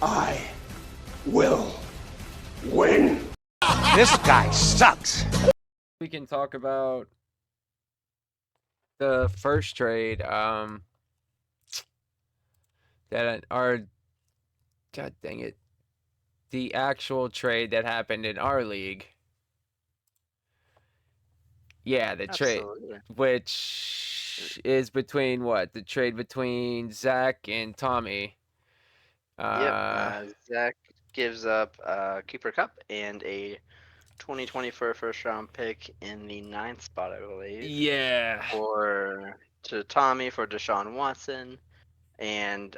I will win. This guy sucks. We can talk about the first trade. That are God dang it, the actual trade that happened in our league. Yeah, the trade, Absolutely. which is between what? The trade between Zach and Tommy. Yep. Uh, Zach gives up Cooper Cup and a 2024 first round pick in the ninth spot, I believe, yeah. to Tommy for Deshaun Watson, and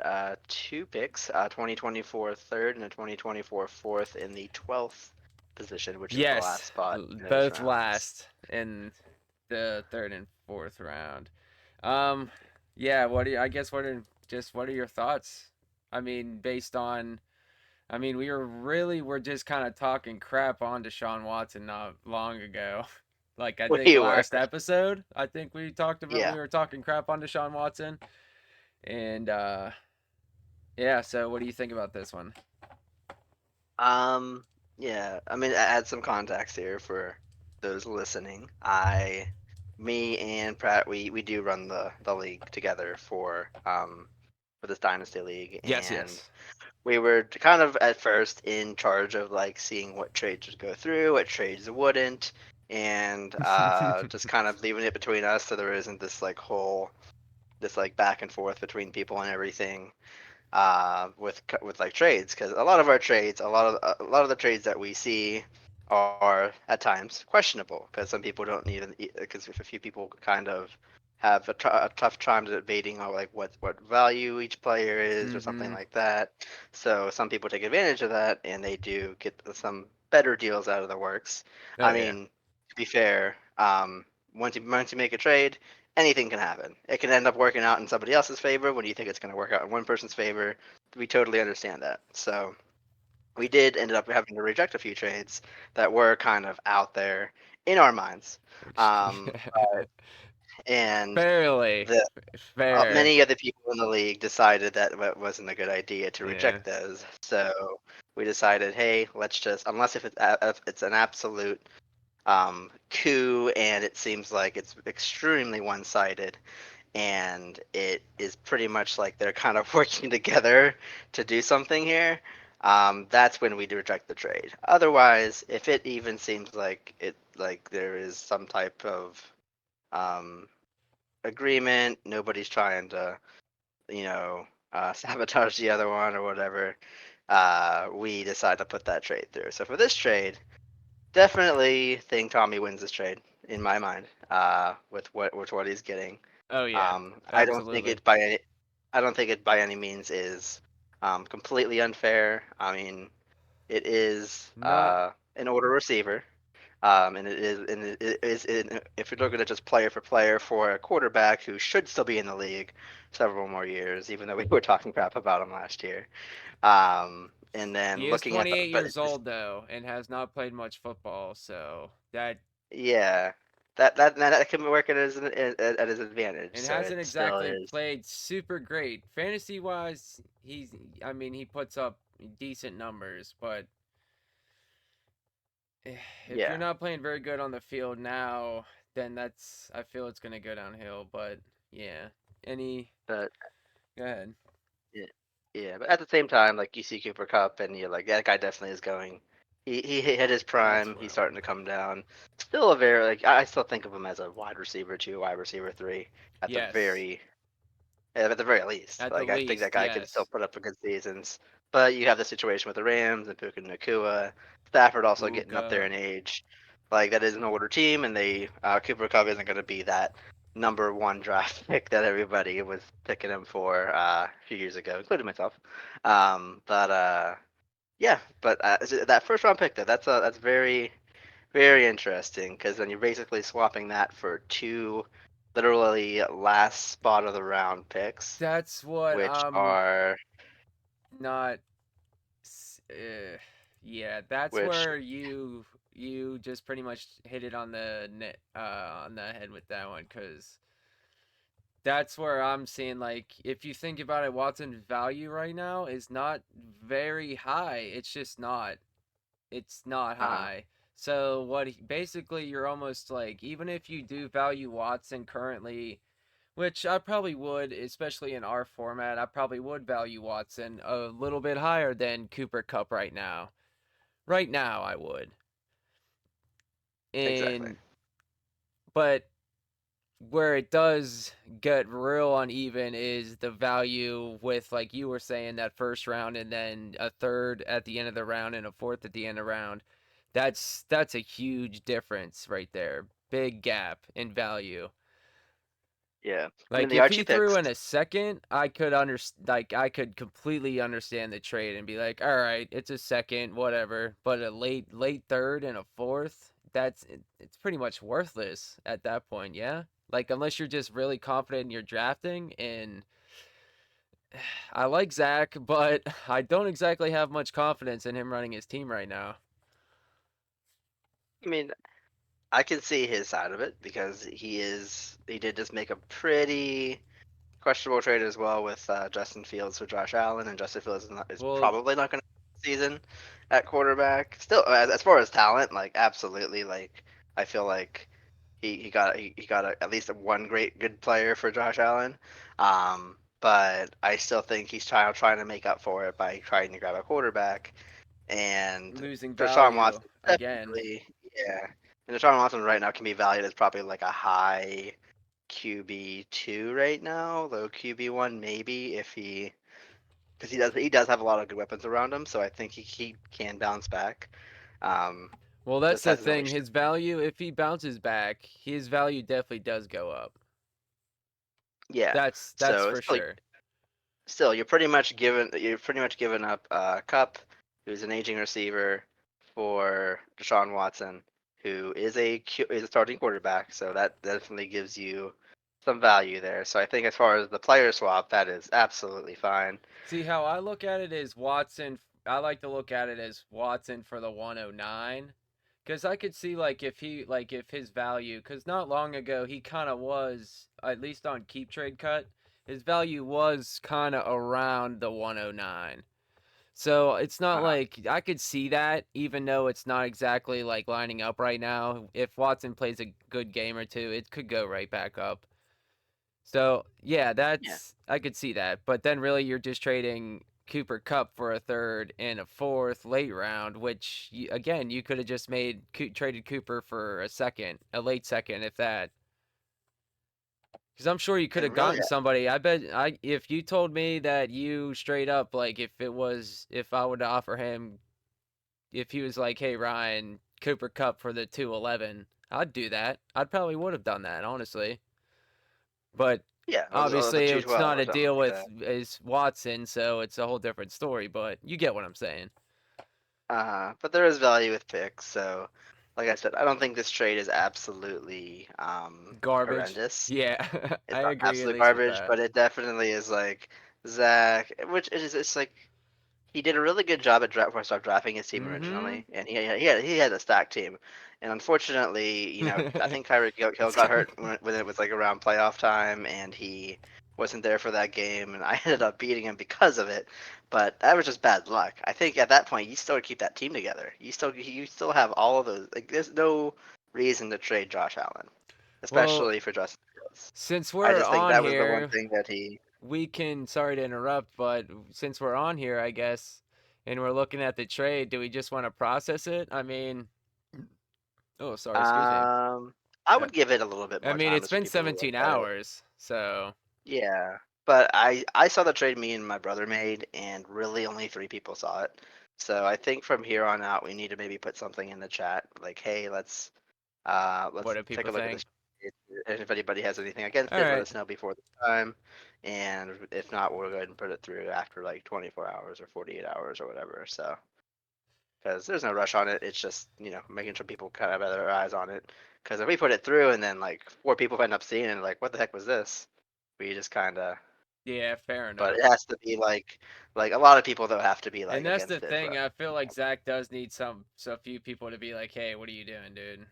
two picks, 2024 third and a 2024 fourth in the 12th position, which is the last Yes, spot in those both rounds. last in the third and fourth round. Um, yeah. What do you, I guess what are your thoughts? I mean, based on, I mean, we're just kind of talking crap on Deshaun Watson not long ago. Like I think We were, last episode, I think we talked about yeah. we were talking crap on Deshaun Watson, and yeah. So what do you think about this one? Um, yeah. I mean, add some context here for those listening. Me and Pratt, we do run the league together for this dynasty league, Yes, and yes. we were kind of at first in charge of like seeing what trades would go through, what trades wouldn't, and just kind of leaving it between us so there isn't this like back and forth between people and everything with like trades, because a lot of our trades, a lot of the trades that we see are at times questionable, because some people don't even, because if a few people kind of have a tough time debating on like what value each player is or something Mm-hmm. like that. So some people take advantage of that and they do get some better deals out of the works. Oh I yeah. mean, to be fair, once you make a trade, anything can happen. It can end up working out in somebody else's favor when you think it's going to work out in one person's favor. We totally understand that. So we did end up having to reject a few trades that were kind of out there in our minds. Which Um, and fairly the fair. many other people in the league decided that it wasn't a good idea to Yeah. reject those. So we decided, hey, let's just, unless if it's an absolute coup and it seems like it's extremely one-sided, and it is pretty much like they're kind of working together to do something here, that's when we reject the trade. Otherwise, if it even seems like there is some type of um, agreement, nobody's trying to sabotage the other one or whatever, we decide to put that trade through. So for this trade, definitely think Tommy wins this trade in my mind. With what he's getting. Oh yeah. I don't think Absolutely. I don't think it by any means is completely unfair. I mean, it is Not an older receiver, if you're looking at just player for player for a quarterback who should still be in the league several more years, even though we were talking crap about him last year. And then He is looking at 28 but years old though and has not played much football, so that yeah, that can work at his advantage. and So hasn't it still exactly is. played super great. Fantasy wise, I mean he puts up decent numbers, but if you're Yeah, not playing very good on the field now, then I feel it's going to go downhill, but yeah. Any but Go ahead. yeah, yeah, but at the same time, like you see Cooper Cup, and you're like, that guy definitely is going. He hit his That's prime. what He's I starting want. to come down. Still a very like I still think of him as a wide receiver two, wide receiver three at the Yes. very at the very least. At the Like I think that least, guy could still yes. put up a good seasons. But you have the situation with the Rams and Puka Nakua, Stafford also getting up there Puka. in age. Like that is an older team, and they Cooper Cup isn't going to be that number one draft pick that everybody was picking him for a few years ago, including myself. But yeah, but that first round pick though, that's very very interesting, because then you're basically swapping that for two literally last spot of the round picks, That's what which are not uh, yeah, that's which where you just pretty much hit it on the net on the head with that one cuz that's where I'm seeing, like, if you think about it, Watson's value right now is not very high. It's just not. It's not Uh, high. So basically you're almost like, even if you do value Watson currently, which I probably would, especially in our format, I probably would value Watson a little bit higher than Cooper Cup right now. Right now I would. exactly. And but where it does get real uneven is the value with, like you were saying, that first round and then a third at the end of the round and a fourth at the end of the round. That's a huge difference right there. Big gap in value. Yeah. I mean, Like the if Archie he threw picks. in a second, I could completely understand the trade and be like, all right, it's a second, whatever. But a late third and a fourth, it's pretty much worthless at that point, yeah? Like unless you're just really confident in your drafting, and I like Zach, but I don't exactly have much confidence in him running his team right now. I mean, I can see his side of it because he did just make a pretty questionable trade as well with Justin Fields for Josh Allen, and Justin Fields is Well, probably not going to season at quarterback. Still, as far as talent, like absolutely, like I feel like he got at least one great good player for Josh Allen. But I still think he's trying to make up for it by trying to grab a quarterback. And losing Deshaun value Watson again. definitely, yeah. And Deshaun Watson right now can be valued as probably like a high QB2 right now, low QB1 maybe if because he does have a lot of good weapons around him, so I think he can bounce back. Um, Well, that's just the hasn't really. thing. His value, if he bounces back, his value definitely does go up. Yeah. That's So for sure. still you're pretty much given up Cup, who's an aging receiver, for Deshaun Watson, who is a starting quarterback. So that definitely gives you some value there. So I think as far as the player swap, that is absolutely fine. See, how I look at it is Watson. I like to look at it as Watson for the 109. Because I could see, like, if his value, because not long ago he kind of was, at least on Keep Trade Cut, his value was kind of around the 109. So it's not Uh, like I could see that, even though it's not exactly like lining up right now. If Watson plays a good game or two, it could go right back up. So yeah, yeah. I could see that. But then really you're just trading Cooper Cup for a third and a fourth late round, which again you could have just traded Cooper for a second, a late second, if that. Because I'm sure you could And have really, gotten somebody. I bet if you told me that you straight up, like, if I would offer him, if he was like, hey Ryan, Cooper Cup for the 211, I'd do that. I'd probably would have done that, honestly. But yeah, or the obviously, it's 212 not or a something deal like with that. is Watson, so it's a whole different story. But you get what I'm saying. But there is value with picks, so like I said, I don't think this trade is absolutely Garbage. horrendous. Yeah, It's I not agree at absolute least with garbage, that. but it definitely is like Zach, which is it's like he did a really good job at draft first off drafting his team Mm-hmm. originally, and he had a stacked team, and unfortunately, I think Tyreek Hill got hurt when it was like around playoff time, and he wasn't there for that game, and I ended up beating him because of it. But that was just bad luck. I think at that point you still keep that team together. You still have all of those. Like there's no reason to trade Josh Allen, Well, especially for Justin Fields. since I we're just think on that was the one here, thing that he. we can. Sorry to interrupt, but since we're on here, I guess, and we're looking at the trade, do we just want to process it? I mean, oh, sorry, excuse me. I Uh, would give it a little bit I more mean, time it's just for been people to look 17 at it. hours, so Yeah, but I saw the trade me and my brother made, and really only three people saw it. So I think from here on out, we need to maybe put something in the chat like, "Hey, what let's do take people a look at think? this. If anybody has anything against All it, let right. us know before the time, and if not, we'll go ahead and put it through after like 24 hours or 48 hours or whatever." So because there's no rush on it, it's just making sure people kind of have their eyes on it. Because if we put it through and then like four people end up seeing it, like, what the heck was this? We just kind of. Yeah, fair But enough. it has to be like a lot of people though have to be And like that's the against it for thing. us. I feel like Zach does need so few people to be like, "Hey, what are you doing, dude?"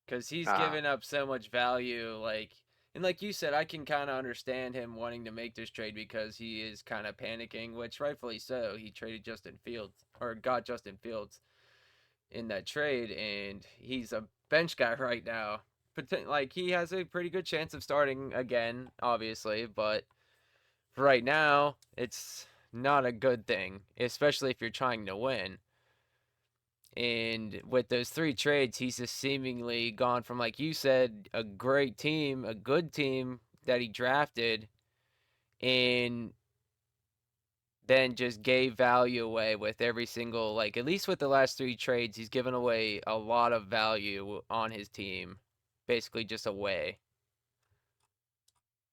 Because he's Uh, giving up so much value. Like, And like you said, I can kind of understand him wanting to make this trade because he is kind of panicking, which rightfully so. He traded Justin Fields or got Justin Fields in that trade, and he's a bench guy right now. Like he has a pretty good chance of starting again, obviously, but right now it's not a good thing, especially if you're trying to win. And with those 3 trades, he's just seemingly gone from, like you said, a great team, a good team that he drafted, and then just gave value away with every single, like, at least with the last 3 trades, he's given away a lot of value on his team. Basically just away.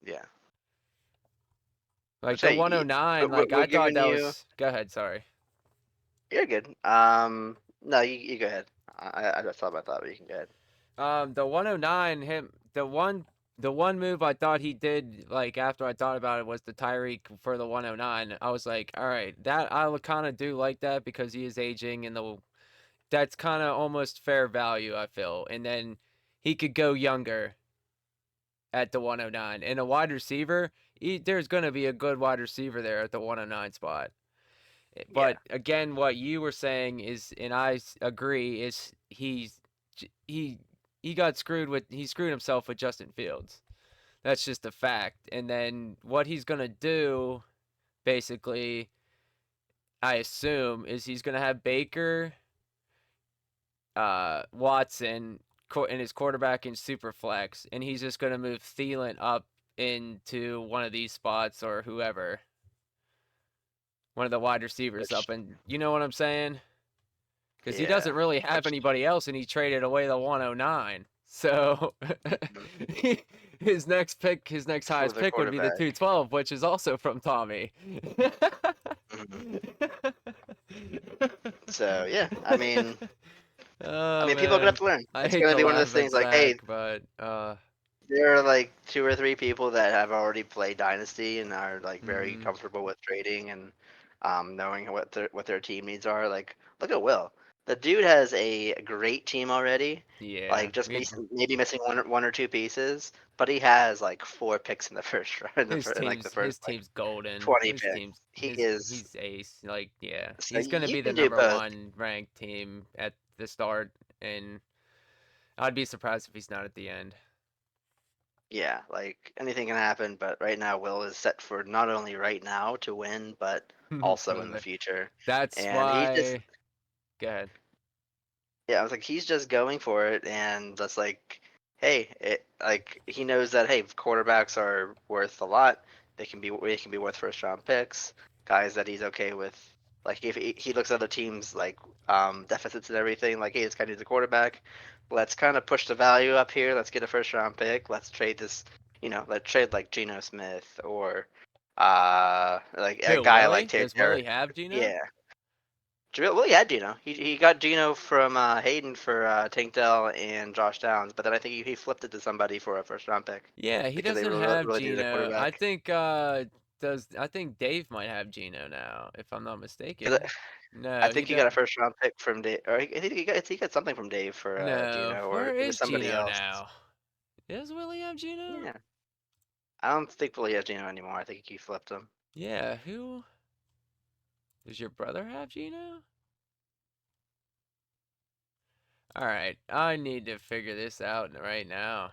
Yeah. Like Which, the hey, 109, like we're I thought giving that you. was. Go ahead, sorry. You're good. No, you go ahead. I just thought about that, but you can go ahead. The 109, the one move I thought he did, like after I thought about it, was the Tyreek for the 109. I was like, all right, that I kind of do like that because he is aging, and that's kind of almost fair value, I feel. And then he could go younger at the 109, and a wide receiver. There's going to be a good wide receiver there at the 109 spot. Yeah. But again, what you were saying is, and I agree, is he got screwed with, he screwed himself with Justin Fields. That's just a fact. And then what he's gonna do, basically, I assume, is he's gonna have Baker, Watson, in his quarterback in super flex, and he's just gonna move Thielen up into one of these spots or whoever, one of the wide receivers Which, up, and you know what I'm saying? Because he doesn't yeah. really have Which, anybody else, and he traded away the 109. So his next for highest the pick would be the quarterback. 212, which is also from Tommy. Mhm. So yeah, I mean, Oh people are gonna have man, to learn. I It's hate gonna to be one of laugh those at things like, hey, Zach, but there are like 2 or 3 people that have already played Dynasty and are like very mhm. comfortable with trading and knowing what their team needs are. Like, look at Will. The dude has a great team already. Yeah, Like, just maybe missing one or 2 pieces, but he has like 4 picks in the first round, in like the first his like team's golden. 20 picks. He is. He's ace. Like yeah, So he's gonna you be the can do number both. 1 ranked team at the start, and I'd be surprised if he's not at the end. Yeah, like anything can happen, but right now Will is set for not only right now to win, but also in the future. That's And he's just, why. Go ahead. yeah, I was like, he's just going for it, and that's like, hey, like he knows that hey, quarterbacks are worth a lot. They can be worth first round picks, guys that he's okay with. Like if he looks at the team's like deficits and everything, like hey, this guy needs a quarterback. Let's kind of push the value up here. Let's get a first round pick. Let's trade this, let's trade like Geno Smith or like a Who, guy like Willie? Terry. Does Willie have Gino? Yeah, well, he had Geno. He got Geno from Hayden for Tank Dell and Josh Downs, but then I think he flipped it to somebody for a first round pick Yeah, he because they doesn't really, have really needed a Gino. quarterback. I think Dave might have Gino now, if I'm not 'Cause mistaken. I No, he think he got does. a first round pick from Dave, or I think he got something from Dave for No, Geno, or where it was is somebody Gino else. now? Does Willie have Gino? Yeah, I don't think Willie has Geno anymore. I think he flipped him. Yeah, who? Does your brother have Gino? Alright, I need to figure this out right now.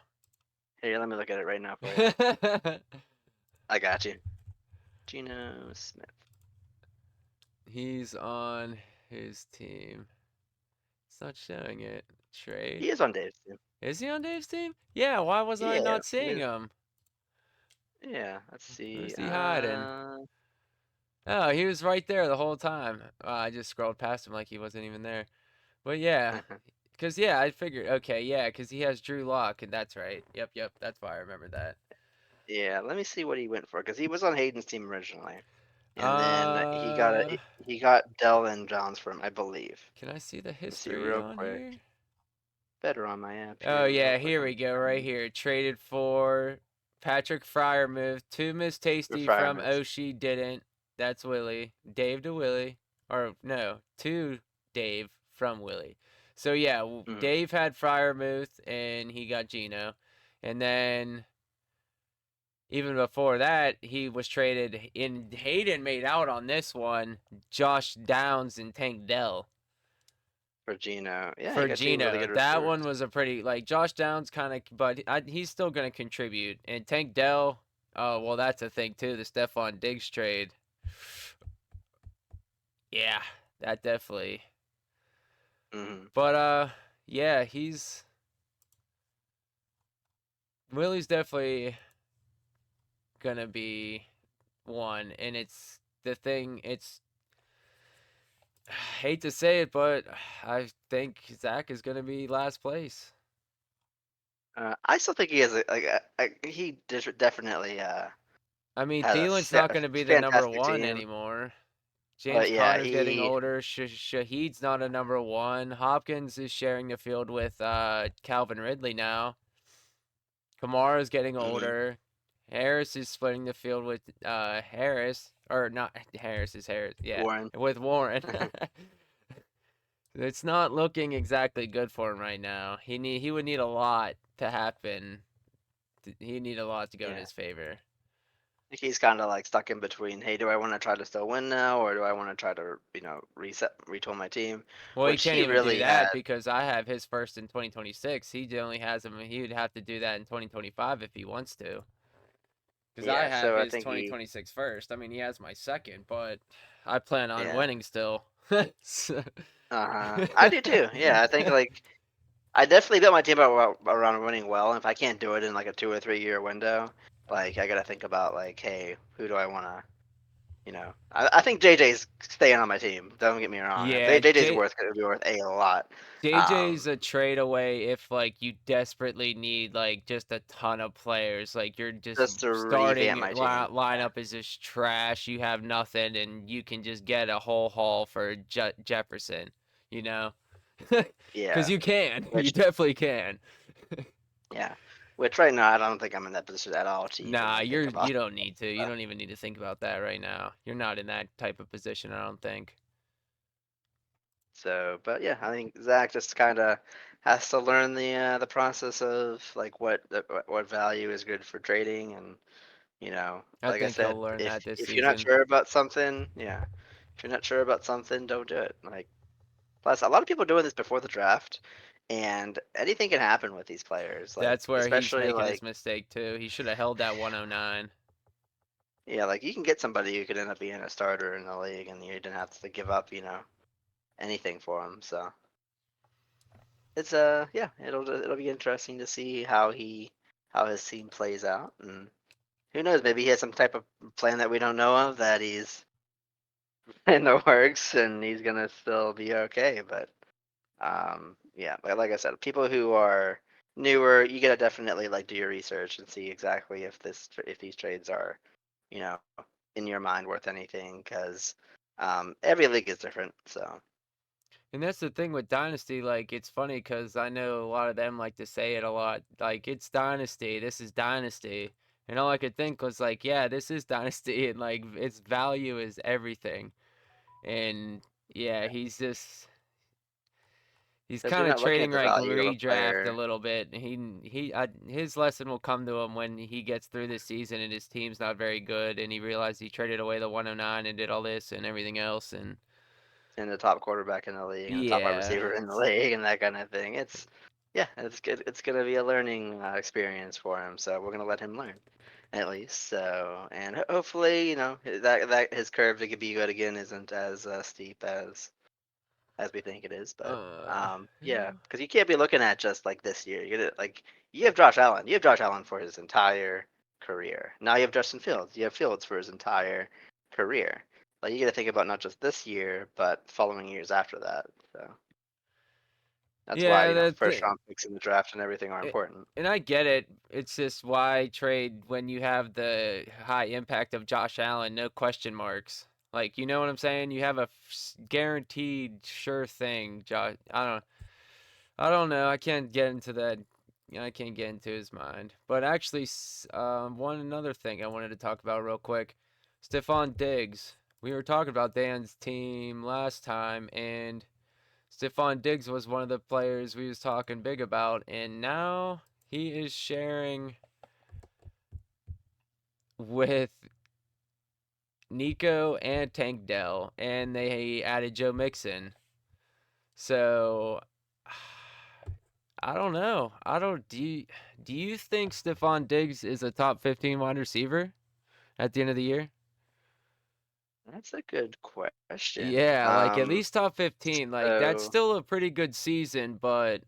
Here, let me look at it right now for you. I got you. Geno Smith. He's on his team. It's not showing it. Trade. He is on Dave's team. Is he on Dave's team? Yeah, why wasn't I Yeah, not seeing him? yeah. Let's see. Where's he hiding? Oh, he was right there the whole time. I just scrolled past him like he wasn't even there. But yeah, because yeah, I figured, okay, yeah, because he has Drew Lock, and that's right. Yep, that's why I remember that. Yeah, let me see what he went for because he was on Hayden's team originally, and then Uh, he got Dell and Johns from I believe. can I see the Let's see history real on quick. here? Better on my app Oh here, real yeah, quick here on we go, right here. Traded for Patrick Freiermuth, 2 Miss the Tasty Fryer from moves. Oshie didn't. That's Willie. Dave to Willie. Or no, to Dave from Willie. So yeah, Mhm. Dave had Freiermuth and he got Gino. And then even before that, he was traded in. Hayden made out on this one. Josh Downs and Tank Dell For Gino. Yeah, he for got two really Gino. good That receivers. one was a pretty like Josh Downs kind of, but he's still gonna contribute. And Tank Dell, well, that's a thing too. The Stephon Diggs trade. Yeah, that definitely. Hmm. But yeah, Willie's definitely gonna be one, and it's the thing. It's hate to say it, but I think Zach is gonna be last place. I still think he has he definitely I mean, has Thielen's not gonna be a the number fantastic one team. anymore. James But yeah, Conner's getting he older. Shaheed's not a number one. Hopkins is sharing the field with Calvin Ridley now. Kamara's getting mhm, older. Harris is splitting the field with Harris, or not Harris is Harris, yeah, Warren. with Warren. It's not looking exactly good for him right now. He would need a lot to happen. He'd need a lot to go in Yeah. his favor. I think he's kind of like stuck in between. Hey, do I want to try to still win now, or do I want to try to retool my team? Well, he Which can't he even do really had. that because I have his first in 2026. He only has him. He would have to do that in 2025 if he wants to. Because I Yeah, have so I his think he. 2026 first. I mean, he has my second, but I plan on Yeah. winning still. So- I do too. Yeah, I think like I definitely built my team around winning well. And if I can't do it in like a 2 or 3 year window, like I gotta think about like, hey, who do I want to I think JJ's staying on my team. Don't get me wrong. Yeah, JJ's gonna be worth a lot. JJ's Um, a trade away if like you desperately need like just a ton of players. Like you're just just to revamp starting my team. Yeah. lineup is just trash. You have nothing, and you can just get a whole haul for Jefferson. You know, because Yeah. you can. You Which definitely can. yeah. Which right now I don't think I'm in that position at all to Nah, even think you about. don't need to. You Uh, don't even need to think about that right now. You're not in that type of position, I don't think. So, but yeah, I think Zach just kind of has to learn the process of like what value is good for trading, and I like I think said, he'll learn if that this if you're not season. sure about something, yeah, if you're not sure about something, don't do it. Like plus, a lot of people are doing this before the draft, and anything can happen with these players. Like That's where he's especially making his like mistake too. He should have held that 109. yeah, like you can get somebody who could end up being a starter in the league, and you didn't have to give up anything for him. So it's yeah, it'll be interesting to see how his team plays out, and who knows, maybe he has some type of plan that we don't know of that he's in the works, and he's gonna still be okay. But yeah, like I said, people who are newer, you gotta definitely like do your research and see exactly if these trades are, you know, in your mind worth anything, because every league is different. So And that's the thing with Dynasty. Like, it's funny because I know a lot of them like to say it a lot. Like, it's Dynasty. This is Dynasty. And all I could think was, like, yeah, this is Dynasty. And, like, its value is everything. And, yeah, he's because you're kind of not looking at trading the like value of a redraft a player. little bit. His lesson will come to him when he gets through this season and his team's not very good. And he realized he traded away the 109 and did all this and everything else. And, And the top quarterback in the league and the top wide yeah. receiver in the league and that kind of thing. It's yeah, it's good. It's gonna be a learning experience for him. So we're gonna let him learn, at least. So and hopefully, that his curve to be good again isn't as steep as we think it is. But yeah, Yeah. because you can't be looking at just like this year. You have Josh Allen. You have Josh Allen for his entire career. Now you have Justin Fields. You have Fields for his entire career. Like you got to think about not just this year, but following years after that. So that's why Yeah, first round picks in the draft and everything are it, important. and I get it. It's just why trade when you have the high impact of Josh Allen, no question marks. Like, you know what I'm saying? You have a guaranteed sure thing, Josh. I don't know. I can't get into that. I can't get into his mind. But actually, one another thing I wanted to talk about real quick. Stephon Diggs. We were talking about Dan's team last time, and Stephon Diggs was one of the players we was talking big about, and now he is sharing with Nico and Tank Dell, and they added Joe Mixon. So I don't know. I don't do you think Stephon Diggs is a top 15 wide receiver at the end of the year? That's a good question. Yeah, like at least top 15. Like that's So still a pretty good season, but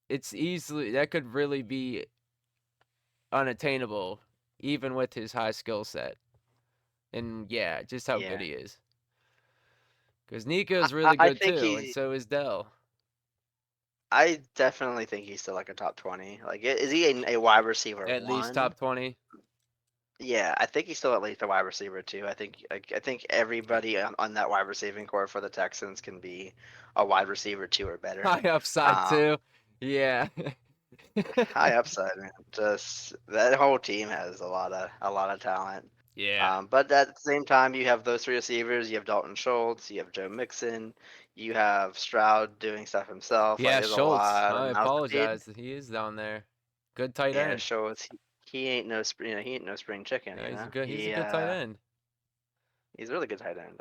it's easily that could really be unattainable even with his high skill set. And yeah, just how good yeah, he is. Because Nico's I really I good think too, and he. so is Dell. I definitely think he's still like a top 20. Like, is he a wide receiver At least one? top 20. Yeah, I think he's still at least a wide receiver too. I think everybody on that wide receiving core for the Texans can be a wide receiver two or better. High upside Um, too. Yeah. High upside, man. Just that whole team has a lot of talent. Yeah. But at the same time, you have those three receivers. You have Dalton Schultz. You have Joe Mixon. You have Stroud doing stuff himself. Like Yeah, there's a Schultz. lot of I mouths to feed. apologize. He is down there. Good tight Yeah, end. Schultz. He ain't no he ain't no spring chicken. Yeah, You he's a know. good tight end. He's a really good tight end.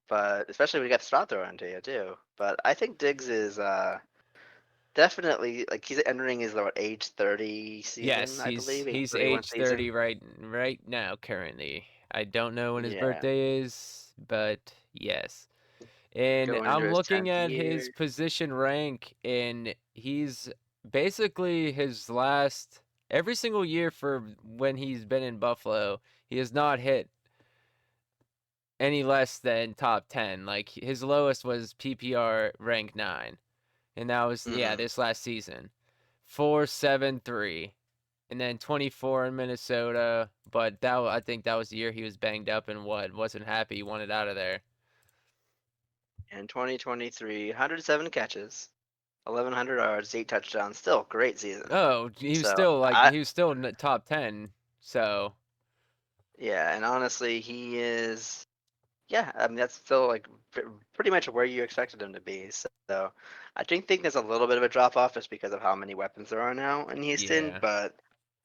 But especially when you got Stroud thrown into you too. But I think Diggs is definitely like he's entering his what, age 30 season, Yes, I believe. Age he's 31 age season. 30 right now currently. I don't know when his Yeah, birthday is, but yes. And going into I'm his looking 10th at his year. position rank, and he's basically his last every single year for when he's been in Buffalo, he has not hit any less than top 10. Like his lowest was PPR rank 9. And that was Hmm. this last season. 4.73. And then 24 in Minnesota, but I think that was the year he was banged up and wasn't happy, he wanted out of there. In 2023, 107 catches, 1,100 yards, 8 touchdowns. Still great season. Oh, So he was still in the top 10. So, yeah, and honestly, he is. Yeah, I mean that's still like pretty much where you expected him to be. So I think there's a little bit of a drop off just because of how many weapons there are now in Houston. yeah. But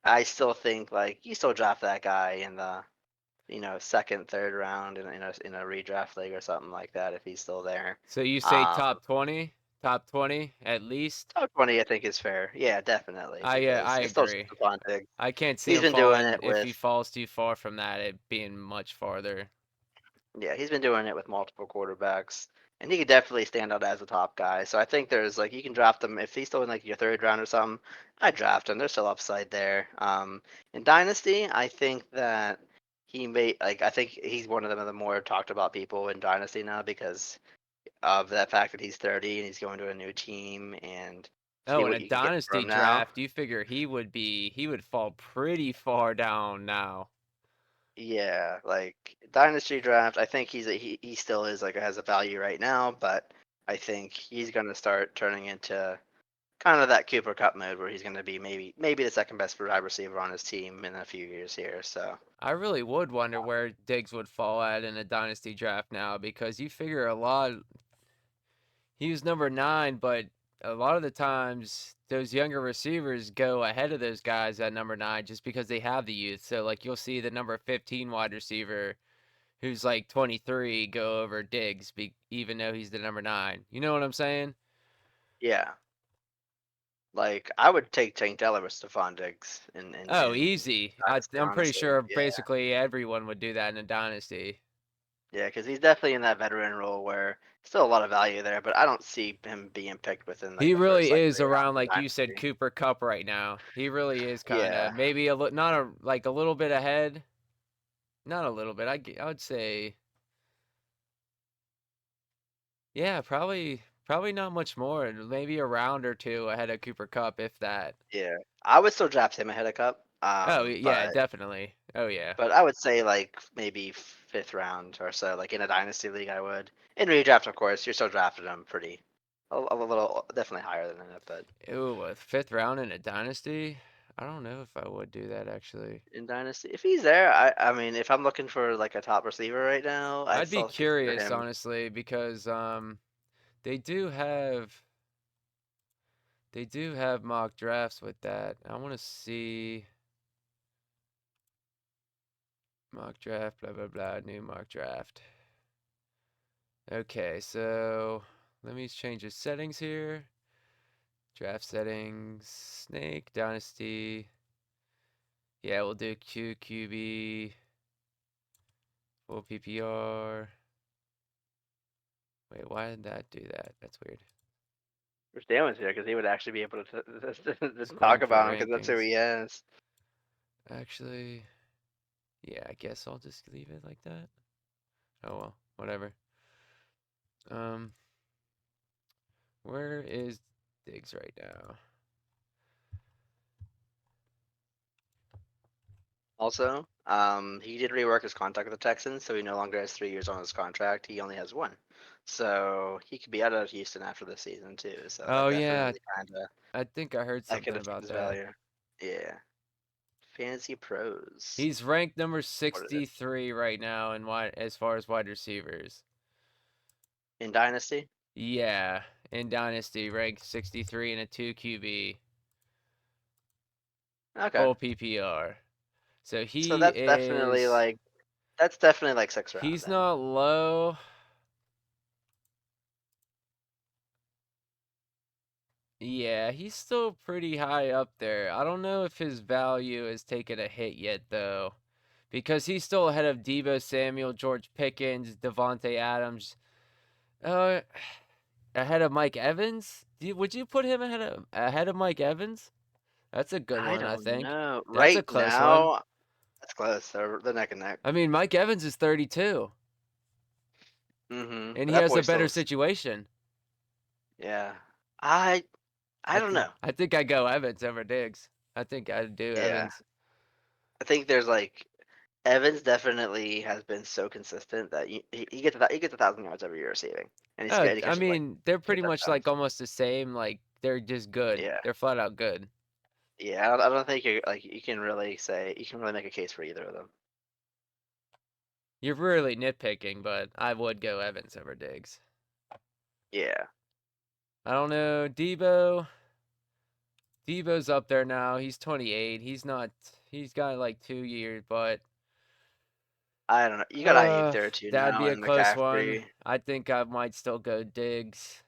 I still think like you still draft that guy in the second, third round in a redraft league or something like that if he's still there. So you say Um, top 20? Top 20 at least? Top 20 I think is fair. Yeah, definitely because I it's still agree. Stephon Diggs. I can't see He's him been doing falling it if with he falls too far from that, it being much farther. Yeah, he's been doing it with multiple quarterbacks, and he could definitely stand out as a top guy. So I think there's like you can draft him if he's still in like your third round or something. I draft him. There's still upside there. In Dynasty, I think that he may like I think he's one of the more talked about people in Dynasty now because of that fact that he's 30 and he's going to a new team and see Oh, in what a you can get dynasty from now. draft, you figure he would fall pretty far down now. Yeah, like dynasty draft, I think he still is like has a value right now, but I think he's gonna start turning into kind of that Cooper Cup mode where he's gonna be maybe the second best wide receiver on his team in a few years here. So I really would wonder where Diggs would fall at in a dynasty draft now because you figure he was number 9, but a lot of the times those younger receivers go ahead of those guys at number 9 just because they have the youth. So like you'll see the number 15 wide receiver who's like 23 go over Diggs even though he's the number 9. You know what I'm saying? yeah, like I would take Tank Dell over Stephon Diggs Oh, in easy. dynasty, I'm pretty honestly. sure Yeah, basically everyone would do that in a dynasty. yeah, because he's definitely in that veteran role where still a lot of value there, but I don't see him being picked within like He the first really like is 3 rounds around, of like you said, dynasty. Cooper Cup right now. He really is kind Yeah. of maybe not like a little bit ahead. Not a little bit. I would say, yeah, probably not much more. Maybe a round or two ahead of Cooper Cup, if that. Yeah, I would still draft him ahead of Cup. Oh yeah, definitely. Oh yeah. But I would say like maybe fifth round or so. Like in a dynasty league, I would. In redraft, of course, you're still drafting him pretty a little definitely higher than that. But Ooh, a 5th round in a dynasty. I don't know if I would do that actually. in dynasty, if he's there, I mean, if I'm looking for like a top receiver right now, I'd I'd be still consider curious, him. honestly, because they do have mock drafts with that. I want to see. Mock draft, blah, blah, blah, new mock draft. Okay, so let me change the settings here. Draft settings, Snake, Dynasty. Yeah, we'll do QQB, full PPR. Wait, why did that do that? That's weird. Wish Dan was here because he would actually be able to Scoring talk for about him because that's who rankings. he is. Actually, yeah, I guess I'll just leave it like that. Oh well, whatever. Where is Diggs right now? Also, he did rework his contract with the Texans, so he no longer has 3 years on his contract. He only has one. So he could be out of Houston after the season too. So Oh that yeah, definitely kind of I think I heard that could something affect about his that. value. Yeah. Fantasy Pros. He's ranked number What is it? 63 right now in wide as far as wide receivers. In Dynasty? Yeah, in Dynasty, ranked 63 in a 2 QB, Okay. full PPR. So So that's definitely like sixth round he's then. not low. Yeah, he's still pretty high up there. I don't know if his value has taken a hit yet though, because he's still ahead of Deebo Samuel, George Pickens, Devontae Adams. Uh, ahead of Mike Evans? Would you put him ahead of Mike Evans? That's a good I one, I don't think. know. That's a Right close one. now, that's close. They're neck and neck. I mean, Mike Evans is 32, Mm-hmm. and But he that has boy a still better looks. situation. Yeah. I don't know. I think I go Evans over Diggs. I think I do Yeah. Evans. I think there's like Evans definitely has been so consistent that he gets 1,000 yards every year receiving, and he's good. He I catches like mean, they're eight pretty much like touchdowns. almost the same. Like they're just good. Yeah, They're flat out good. yeah. I don't think you can really make a case for either of them. You're really nitpicking, but I would go Evans over Diggs. Yeah, I don't know. Debo's up there now. He's 28. He's not. He's got like 2 years, but I don't know. You got Ayuk uh, there too that'd now, be a and close one. McCaffrey. I think I might still go Diggs.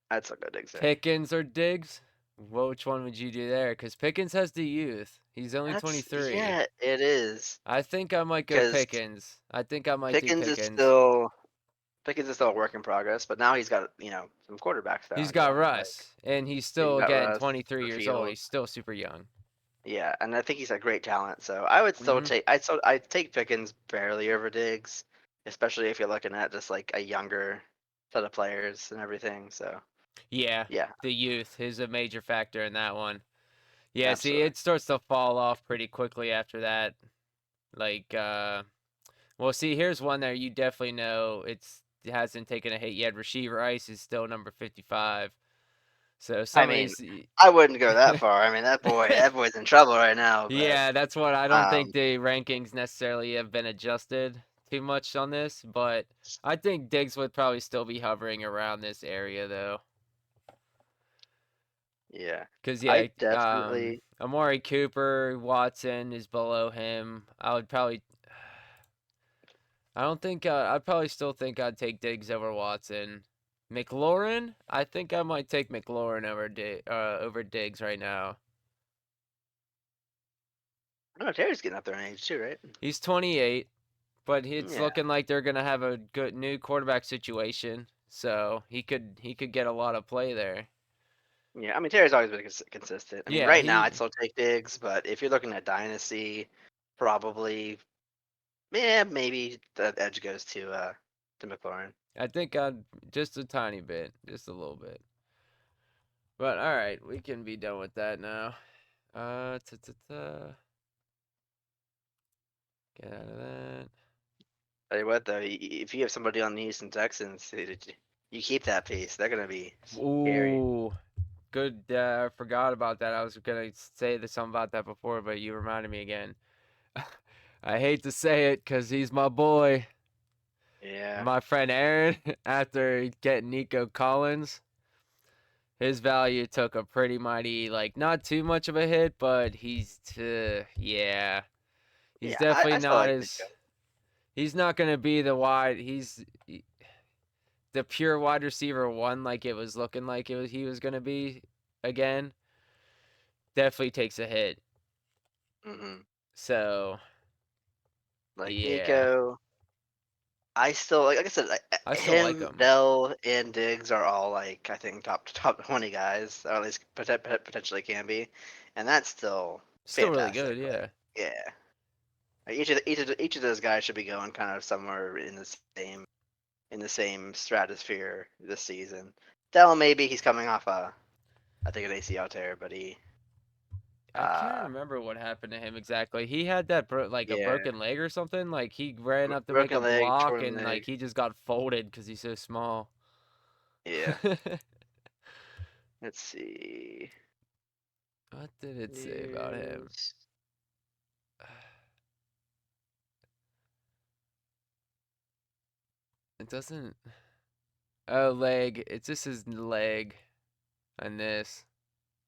I'd still go Diggs there. Pickens or Diggs? Which one would you do there? Because Pickens has the youth. He's only 23. It is I think I might go because Pickens. I think I might do Pickens is Pickens. still Pickens is still a work in progress, but now he's got some quarterbacks He's throwing to got him. Like Russ, and he's he's still, got again, Russ, 23 the years old. field. He's still super young. Yeah, and I think he's a great talent. So I would still hmm I'd take Pickens barely over Diggs, especially if you're looking at just like a younger set of players and everything. So Yeah, yeah, the youth is a major factor in that one. Yeah, see, absolutely. it starts to fall off pretty quickly after that. Like, well, see, here's one there you definitely know it hasn't taken a hit yet. Rasheed Rice is still number 55. So I some of mean, these, I wouldn't go that far. I mean, that boy's in trouble right now. But yeah, that's what I don't think um, the rankings necessarily have been adjusted too much on this, but I think Diggs would probably still be hovering around this area though. yeah, Cause I yeah, definitely. Amari Cooper, Watson is below him. I would probably, I don't think I'd probably still think I'd take Diggs over Watson. McLaurin, I think I might take McLaurin over Diggs right now. I know Terry's getting up there in age too, right? He's 28, but it's Yeah, looking like they're gonna have a good new quarterback situation, so he could get a lot of play there. yeah. I mean, Terry's always been consistent. I mean, Yeah, right now I'd he still take Diggs, but if you're looking at dynasty, probably. Yeah, maybe the edge goes to McLaurin. I think I'd just a tiny bit, just a little bit. But all right, we can be done with that now. Ta-ta-ta. Get out of that. Tell you what though, if you have somebody on the Houston Texans, you keep that piece. They're gonna be scary. Ooh, good. I forgot about that. I was gonna say something about that before, but you reminded me again. I hate to say it, cause he's my boy, Yeah. my friend Aaron. After getting Nico Collins, his value took a pretty mighty, like not too much of a hit, but yeah, He's Yeah, definitely I still not like as. Nico. He's not gonna be the wide. The pure wide receiver one like it was looking like he was gonna be again. Definitely takes a hit. Hmm. So Like yeah, Nico, I still like I said, I still like him, him. Dell, and Diggs are all like I think top 20 guys, or at least potentially can be, and that's still Still really good. fantastic. Yeah. Like yeah, like, each of those guys should be going kind of somewhere in the same stratosphere this season. Dell maybe he's coming off I think an ACL tear, but he I can't uh remember what happened to him exactly. He had that like a yeah, broken leg or something. Like he ran up to make a broken leg, block torn and like leg. he just got folded because he's so small. Yeah, let's see. What did it say about him? News. It doesn't. Oh, leg. It's just his leg on this.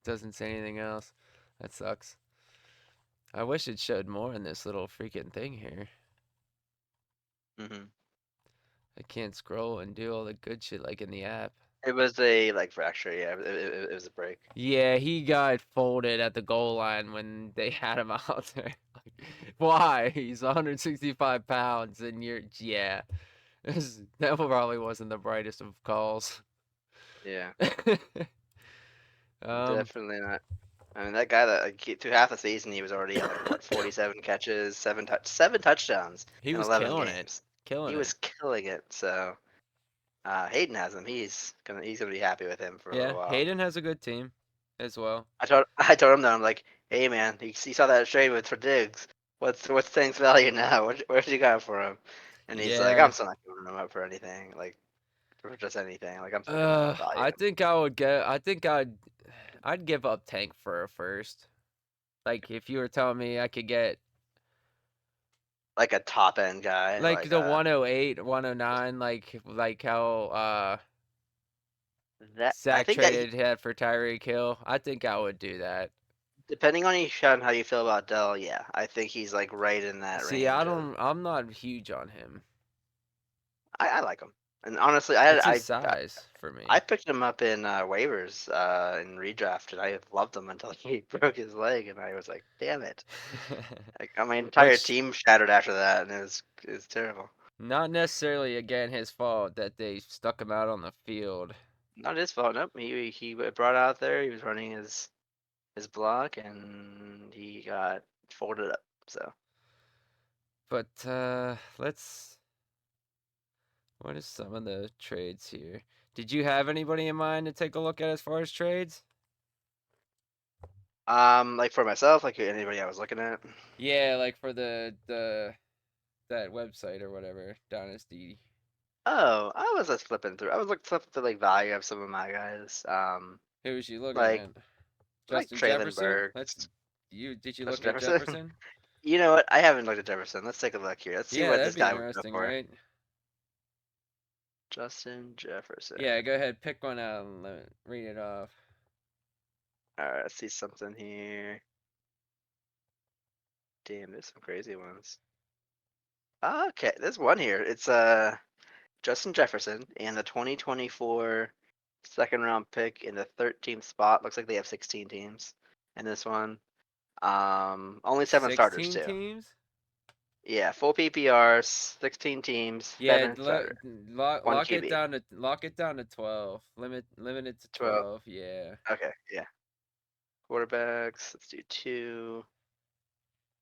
Doesn't say anything else. That sucks. I wish it showed more in this little freaking thing here. Hmm. I can't scroll and do all the good shit like in the app. It was a like fracture. Yeah, it was a break. Yeah, he got folded at the goal line when they had him out there. Like, why? He's 165 pounds, and yeah. That probably wasn't the brightest of calls. Yeah, um, definitely not. I mean, that guy that like, through half the season he was already at like what 47 catches, seven touchdowns he in was 11 killing it, games. killing He was it. killing it. So Hayden has him. He's gonna be happy with him for a Yeah, little while. Hayden has a good team as well. I told him that I'm like, hey man, you saw that trade with for Diggs. What's Tank's value now? Where'd you got for him? And he's like, Yeah. I'm still not giving him up for anything, like for just anything. Like I'm still gonna value I him. think I would get. I think I'd give up Tank for a first. Like if you were telling me I could get Like a top end guy, like like the 108, 109, like how that. I Zach think that traded head for Tyreek Hill. I think I would do that. depending on how you feel about Dell, yeah, I think he's like right in that See, I range of. don't. I'm not huge on him. I like him, and honestly, It's his size for I me. picked him up in waivers in redraft, and I loved him until he broke his leg, and I was like, damn it. Like, my entire Which team shattered after that, and it was terrible. not necessarily again his fault that they stuck him out on the field. Not his fault. Nope. He brought out there. He was running his block, and he got folded up. So But let's. What is some of the trades here? Did you have anybody in mind to take a look at as far as trades? like for myself, like anybody I was looking at. Yeah, like for the that website or whatever, Dynasty. Oh, I was just flipping through. I was flipping through like value of some of my guys. Who was you looking Like at? like Justin Traylon Jefferson? Burks, Did you look Justin at Jefferson. Jefferson? You know what? I haven't looked at Jefferson. Let's take a look here. Let's see Yeah, what that'd this be guy would go interesting, for. right? Justin Jefferson. Yeah, go ahead, pick one out and read it off. All right, let's see something here. Damn, there's some crazy ones. Okay, there's one here. It's Justin Jefferson and the 2024 second round pick in the 13th spot. Looks like they have 16 teams in this one. Only 7 starters 16 too. teams? Yeah, full PPR, 16 teams, Yeah, 7 starters, one QB. lock it down to 12. Limit it to 12. 12. Yeah. Okay, yeah. Quarterbacks, let's do 2.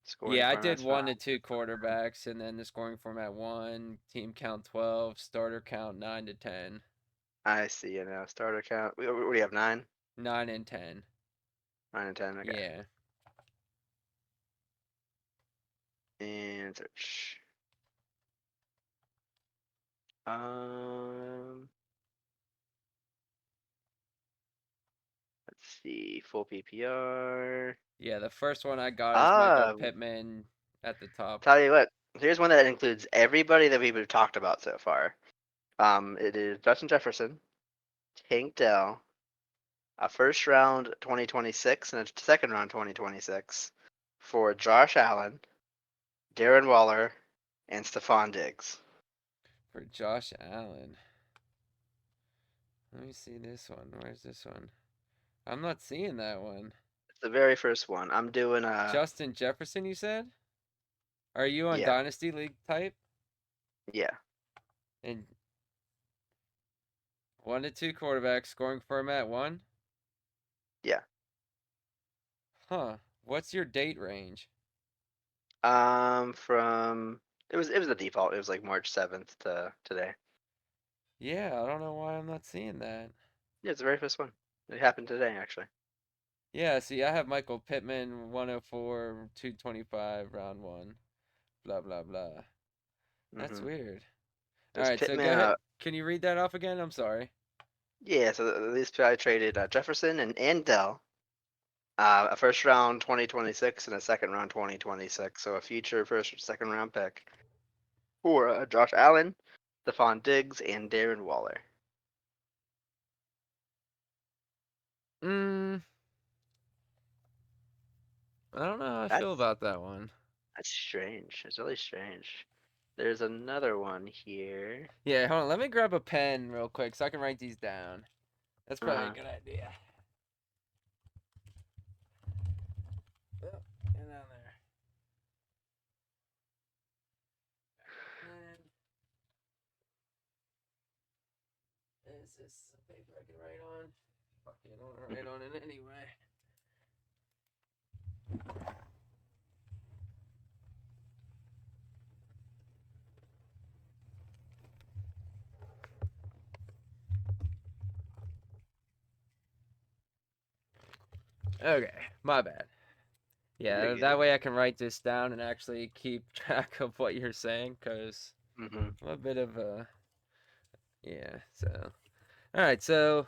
Scoring Yeah, I did formats, 1 to 5. 2 quarterbacks and then the scoring format 1, team count 12, starter count 9 to 10. I see you now. Starter count. What do you have? 9? 9 and 10. 9 and 10. Okay. Yeah. And search. Um, let's see. Full PPR. Yeah, the first one I got is Michael Ah, Pittman at the top. tell you what. Here's one that includes everybody that we've talked about so far. It is Justin Jefferson, Tank Dell, a first round 2026 and a second round 2026 for Josh Allen, Darren Waller, and Stephon Diggs. For Josh Allen. Let me see this one. Where's this one? I'm not seeing that one. It's the very first one. I'm doing Justin Jefferson, you said? Are you on Yeah. Dynasty League type? yeah. And 1 to 2 quarterbacks, scoring format 1? Yeah. Huh. What's your date range? From it was the default. It was like March 7th to today. Yeah, I don't know why I'm not seeing that. Yeah, it's the very first one. It happened today, actually. Yeah, see, I have Michael Pittman, 104, 225, round 1. Blah, blah, blah. That's Mhm. weird. There's Alright, so Pittman. go ahead. Can you read that off again? I'm sorry. Yeah, so these I traded Jefferson and Dell. A first round 2026 and a second round 2026. So a future first or second round pick for Josh Allen, Stephon Diggs, and Darren Waller. I don't know how I feel That's about that one. that's strange. It's really strange. There's another one here. Yeah, hold on. Let me grab a pen real quick so I can write these down. That's probably a good idea. Oh, get down there. And is this some paper I can write on? Fuck it, I don't want to write on it anyway. Okay, my bad. Yeah, You're that good. way I can write this down and actually keep track of what you're saying, because Mhm. I'm a bit of a... Yeah, so... Alright, so...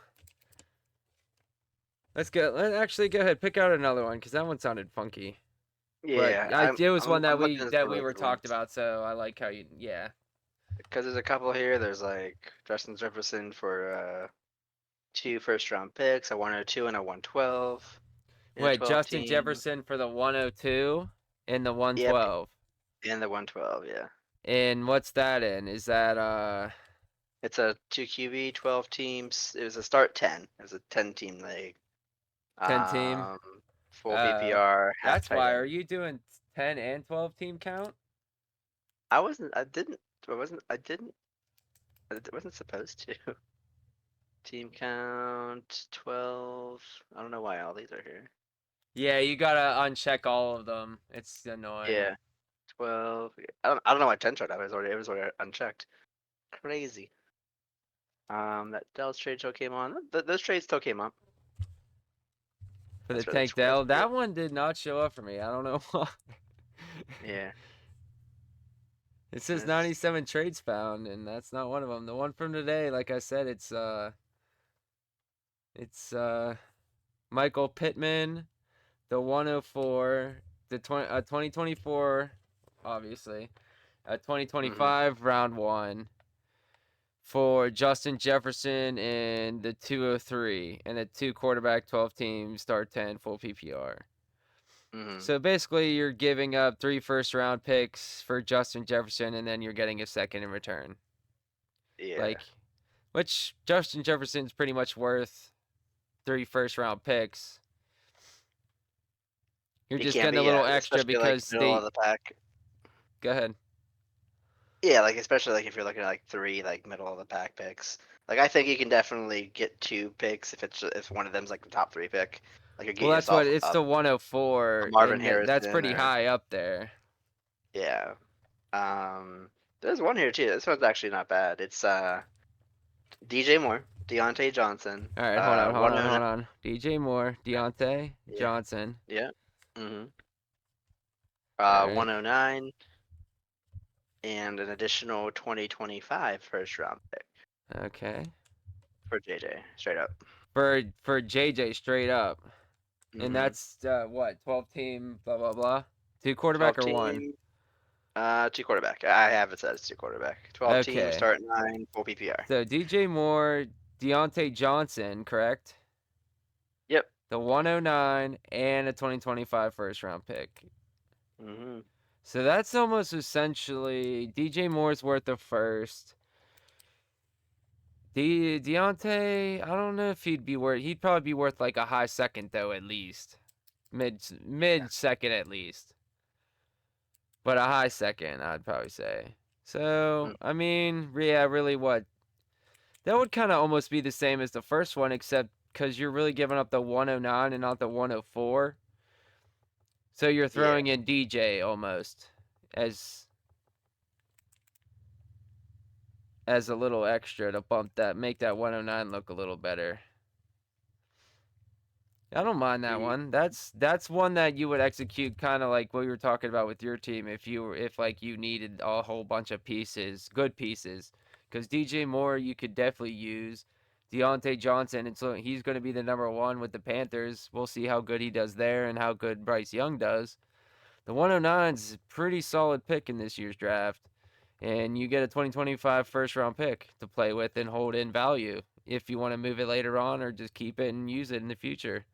Let's actually go ahead, pick out another one, because that one sounded funky. Yeah, But it was one that I'm looking at some we really were good talked ones. about, so I like how you... Yeah. Because there's a couple here. There's like Justin Jefferson for 2 first round picks, a 102 and a 112. In a Wait, 12 Justin team. Jefferson for the 102 and the Yep, 112. and the 112, yeah. And what's that in? Is that It's a 2 QB, 12 teams. It was a start 10. It was a 10 team league. 10 team? Um, full PPR, half That's tight why. end. Are you doing 10 and 12 team count? I wasn't. I didn't. I wasn't. I didn't. I wasn't supposed to. Team count 12. I don't know why all these are here. Yeah, you gotta uncheck all of them. It's annoying. Yeah, 12. I don't know why 10 showed up. It was already unchecked. Crazy. That Dell's trade still came on. Those trades still came up. For the That's Tank really Dell, cool. that one did not show up for me. I don't know why. Yeah. It says That's- 97 trades found, and that's not one of them. The one from today, like I said, it's Michael Pittman, the 104, the 2024, obviously, 2025 round 1 for Justin Jefferson and the 203, and the 2 quarterback 12 team start 10 full PPR. Mhm. So basically, you're giving up 3 first-round picks for Justin Jefferson, and then you're getting a second in return. Yeah. Which Justin Jefferson's pretty much worth 3 first-round picks. You're He just can getting be, a little yeah, extra especially like because middle of the pack. Go ahead. Yeah, like especially like if you're looking at like 3 like middle of the pack picks. Like I think you can definitely get 2 picks if one of them's like the top 3 pick. Like you're Well, getting that's what yourself it's the 104, Marvin and that's Harrison pretty or high up there. yeah. There's one here too. This one's actually not bad. It's DJ Moore, Deontay Johnson. All right, hold on. 109. DJ Moore, Deontay Yeah. Johnson. Yeah. Mhm. All right. 109 and an additional 2025 first round pick Okay. for JJ, straight up. For JJ straight up. Mhm. And that's what, 12 team blah blah blah. 2 quarterback 12 or 1? team, 2 quarterback. I have it says 2 quarterback. 12 team, Okay. start 9, full PPR. So DJ Moore, Deontay Johnson, correct? Yep. The 109 and a 2025 first round pick. Mhm. So that's almost essentially DJ Moore's worth a first. Deontay, I don't know if he'd be worth. He'd probably be worth like a high second though, at least mid second at least. But a high second, I'd probably say. So Mm. I mean, yeah, really, what that would kind of almost be the same as the first one, except because you're really giving up the 109 and not the 104. So you're Yeah. throwing in DJ almost as a little extra to make that 109 look a little better. I don't mind that one. That's one that you would execute kind of like what we were talking about with your team if like you needed a whole bunch of pieces, good pieces. Because DJ Moore you could definitely use. Deontay Johnson, and so he's going to be the number one with the Panthers. We'll see how good he does there and how good Bryce Young does. The 109 is a pretty solid pick in this year's draft. And you get a 2025 first round pick to play with and hold in value if you want to move it later on or just keep it and use it in the future.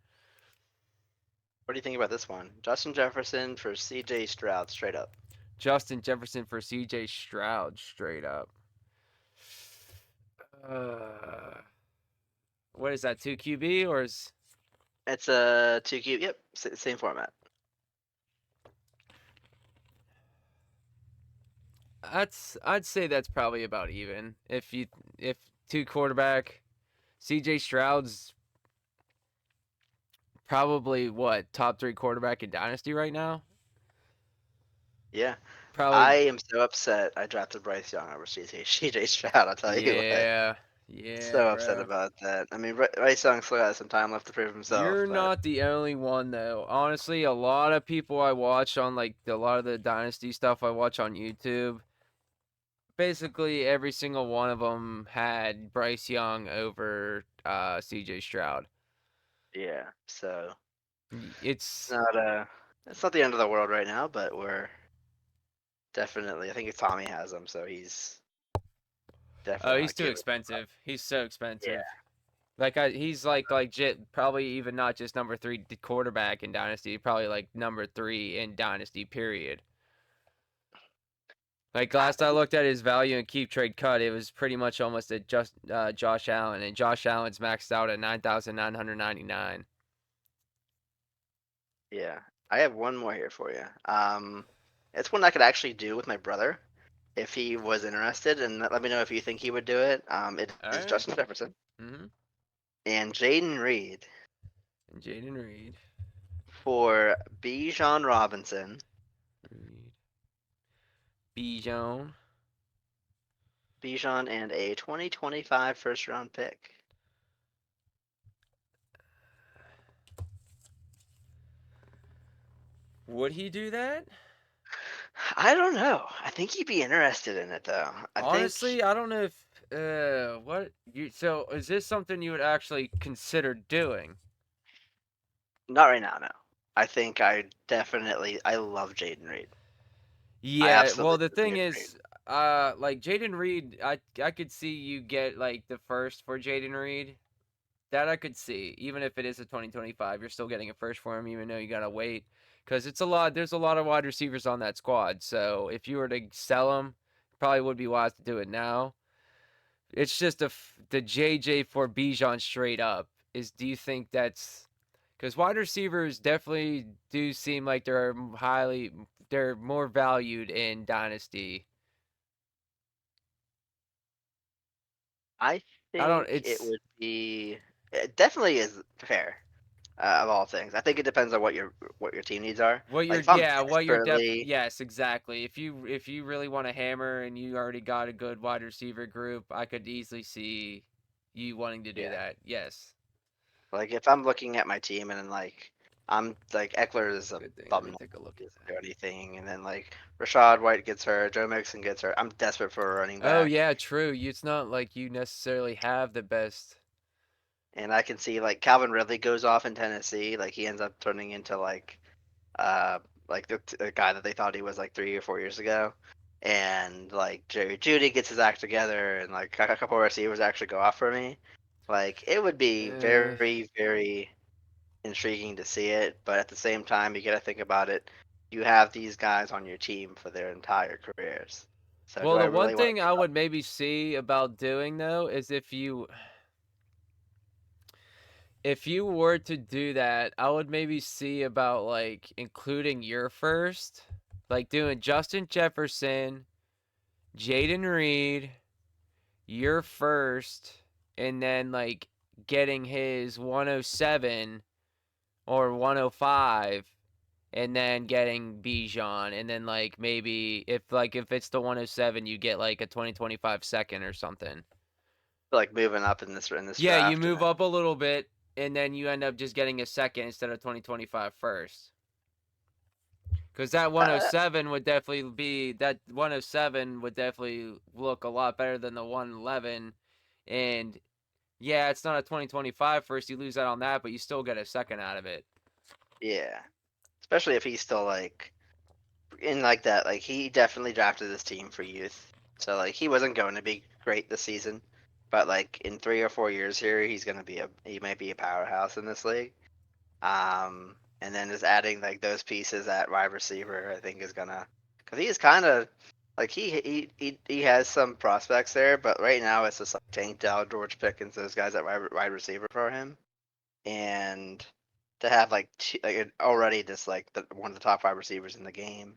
What do you think about this one? Justin Jefferson for C.J. Stroud, straight up. Justin Jefferson for C.J. Stroud, straight up. What is that, 2 QB or is? It's a 2Q. Yep, same format. I'd say that's probably about even. If 2 quarterback, C.J. Stroud's probably what, top 3 quarterback in Dynasty right now. Yeah. Probably. I am so upset I drafted Bryce Young over C.J. Stroud. I'll tell you what. Yeah, So upset bro. about that. I mean, Bryce Young still has some time left to prove himself. You're but not the only one though. Honestly, a lot of people I watch on like a lot of the Dynasty stuff I watch on YouTube, basically every single one of them had Bryce Young over CJ Stroud. Yeah, so It's it's not the end of the world right now, but we're definitely. I think Tommy has him, so he's definitely. he's too expensive. He's so expensive. Yeah. Like he's like probably even not just number 3 quarterback in Dynasty, probably like number 3 in Dynasty period. Like last I looked at his value in keep trade cut, it was pretty much almost at just Josh Allen, and Josh Allen's maxed out at 9,999. Yeah, I have one more here for you. It's one I could actually do with my brother if he was interested, and let me know if you think he would do it. It All is right. Justin Jefferson Mm-hmm. and Jaden Reed And Jaden Reed. for Bijan Robinson. Bijan. Bijan and a 2025 first round pick. Would he do that? I don't know. I think he'd be interested in it though. Honestly, I don't know if so is this something you would actually consider doing? Not right now, no. I think I love Jaden Reed. Yeah, well the absolutely thing agree. is like Jaden Reed, I could see you get like the first for Jaden Reed. That I could see. Even if it is a 2025, you're still getting a first for him even though you got to wait cuz there's a lot of wide receivers on that squad. So if you were to sell them, probably would be wise to do it now. It's just the JJ for Bijan straight up is, do you think that's because wide receivers definitely do seem like they're more valued in Dynasty. I I don't. think it It's would be. It definitely is fair. Of all things, I think it depends on what your team needs are. what Like you're if I'm what you're desperately, yes, exactly. If you really want to hammer and you already got a good wide receiver group, I could easily see you wanting to do yeah, that. Yes. like if I'm looking at my team and then like I'm like Eckler is a Good thing. Let bum, me not take a look to at do that. anything, and then like Rashad White gets hurt, Joe Mixon gets hurt. I'm desperate for a running Oh back, yeah, true. It's not like you necessarily have the best. and I can see like Calvin Ridley goes off in Tennessee, like he ends up turning into uh like the guy that they thought he was like 3 or 4 years ago. And like Jerry Judy gets his act together, and like a couple of receivers actually go off for me. Like it would be very, very intriguing to see it, but at the same time, you got to think about it. you have these guys on your team for their entire careers. So Well, do I the one really want thing to? I would maybe see about doing though is if you were to do that, I would maybe see about like including your first, like doing Justin Jefferson, Jaden Reed, your first, and then like getting his 107 or 105, and then getting Bijan, and then like maybe if it's the 107, you get like a 2025 second or something. Like moving up in this Yeah, you draft, and move up a little bit, and then you end up just getting a second instead of 2025 first. Because that uh, 107 would definitely be that 107 would definitely look a lot better than the 111, and yeah, it's not a 2025 first. You lose out on that, but you still get a second out of it. yeah, especially if he's still like in like that. Like he definitely drafted this team for youth, so like he wasn't going to be great this season, but like in 3 or 4 years here, he might be a powerhouse in this league. And then just adding like those pieces at wide receiver, I think is gonna, because he's kind of like he has some prospects there, but right now it's just like Tank Dell, George Pickens, those guys at wide receiver for him, and to have like already just like one of the top wide receivers in the game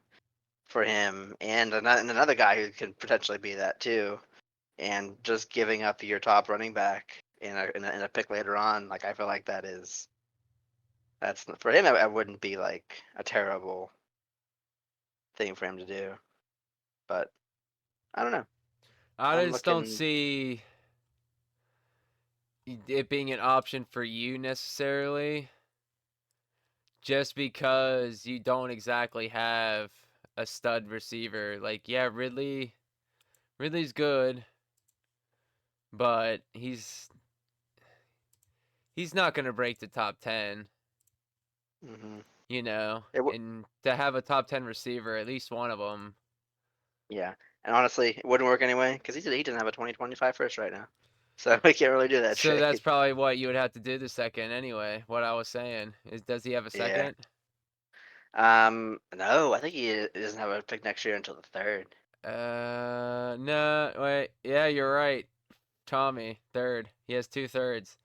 for him, and another guy who can potentially be that too, and just giving up your top running back in a pick later on, like I feel like that's for him. I wouldn't be like a terrible thing for him to do, but I don't know. I I'm just don't looking. see it being an option for you necessarily, just because you don't exactly have a stud receiver. Like, yeah, Ridley's good, but he's not gonna break the top 10, Hmm. you know. It w- And to have a top 10 receiver, at least one of them. yeah, and honestly, it wouldn't work anyway because he doesn't have a 2025 first right now, so we can't really do that So that's trade. probably what you would have to do the second anyway. What I was saying is, does he have a Yeah. second? No, I think he doesn't have a pick next year until the third. No, wait. Yeah, you're right. Tommy, third. He has 2/3.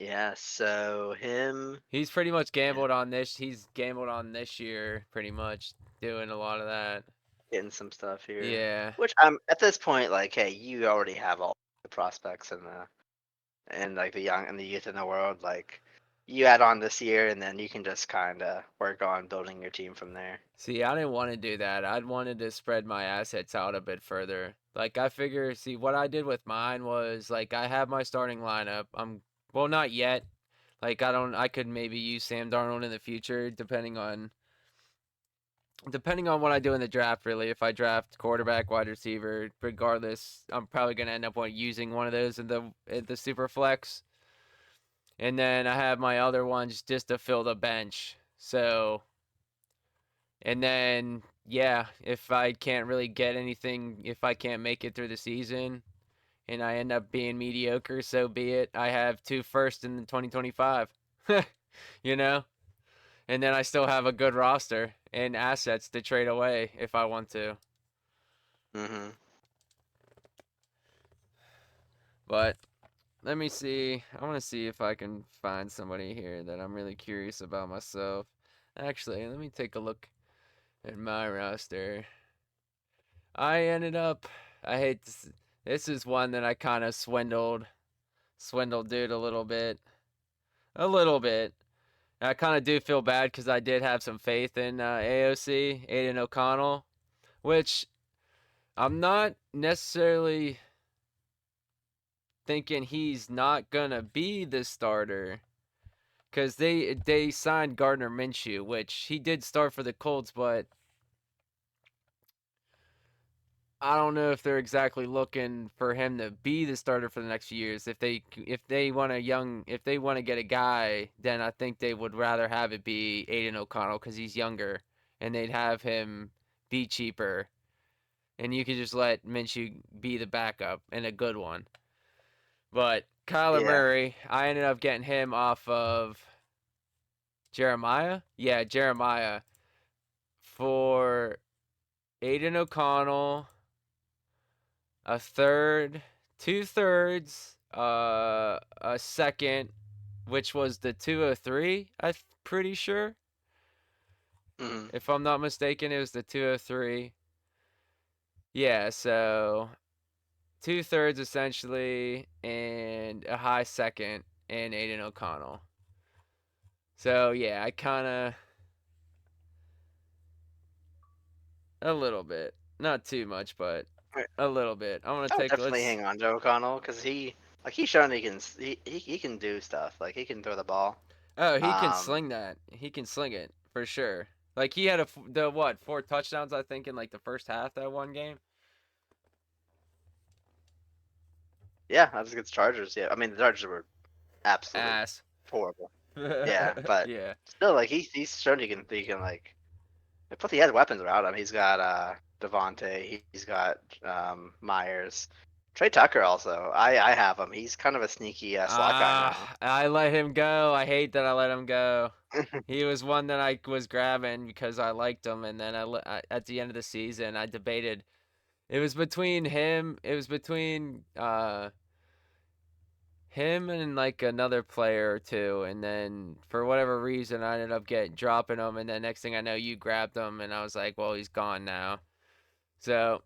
Yeah, so him. He's pretty much Yeah, gambled on this. He's gambled on this year, pretty much doing a lot of that. getting some stuff here, Yeah. which at this point, like, hey, you already have all the prospects and like the young and the youth in the world. Like, you add on this year, and then you can just kind of work on building your team from there. See, I didn't want to do that. I'd wanted to spread my assets out a bit further. Like, I figure, see, what I did with mine was, like, I have my starting lineup. Well, not yet. Like, I could maybe use Sam Darnold in the future, depending on what I do in the draft, really. If I draft quarterback, wide receiver, regardless, I'm probably gonna end up using one of those in the super flex. And then I have my other ones just to fill the bench. So, and then yeah, if I can't really get anything, if I can't make it through the season, and I end up being mediocre, so be it. I have 2 firsts in 2025. You know? And then I still have a good roster and assets to trade away if I want to. Mm-hmm. But let me see. I want to see if I can find somebody here that I'm really curious about myself. Actually, let me take a look at my roster. I ended up. I hate this. This is one that I kind of swindled dude a little bit. A little bit. I kind of do feel bad because I did have some faith in AOC, Aiden O'Connell, which I'm not necessarily thinking he's not gonna be the starter, because they signed Gardner Minshew, which he did start for the Colts, but I don't know if they're exactly looking for him to be the starter for the next few years. If they want to get a guy, then I think they would rather have it be Aiden O'Connell because he's younger, and they'd have him be cheaper, and you could just let Minshew be the backup and a good one. But Kyler Yeah. Murray, I ended up getting him off of Jeremiah. Yeah, Jeremiah. for Aiden O'Connell, a third, 2/3, a second, which was the 203, I'm pretty sure. Mhm. If I'm not mistaken, it was the 203. Yeah, so 2/3 essentially, and a high second, and Aiden O'Connell. So yeah, I kind of a little bit, not too much, but Right. a little bit. I'm gonna I would take definitely hang on to O'Connell because he's shown he can do stuff. Like he can throw the ball. Oh, he can Um, sling that. He can sling it for sure. Like he had the what 4 touchdowns I think in like the first half that one game. yeah, that's against Chargers. Yeah, I mean the Chargers were absolutely Ass. horrible. Yeah, but Yeah. still, like he's shown he can like. Plus, he has weapons around him. He's got Devontae. He's got Myers. Trey Tucker also. I have him. He's kind of a sneaky slot guy I let him go. I hate that I let him go. now. He was one that I was grabbing because I liked him, and then at the end of the season, I debated. It was between him. It was between him and like another player or two, and then for whatever reason, I ended up dropping him, and then next thing I know, you grabbed him, and I was like, well, he's gone now. So,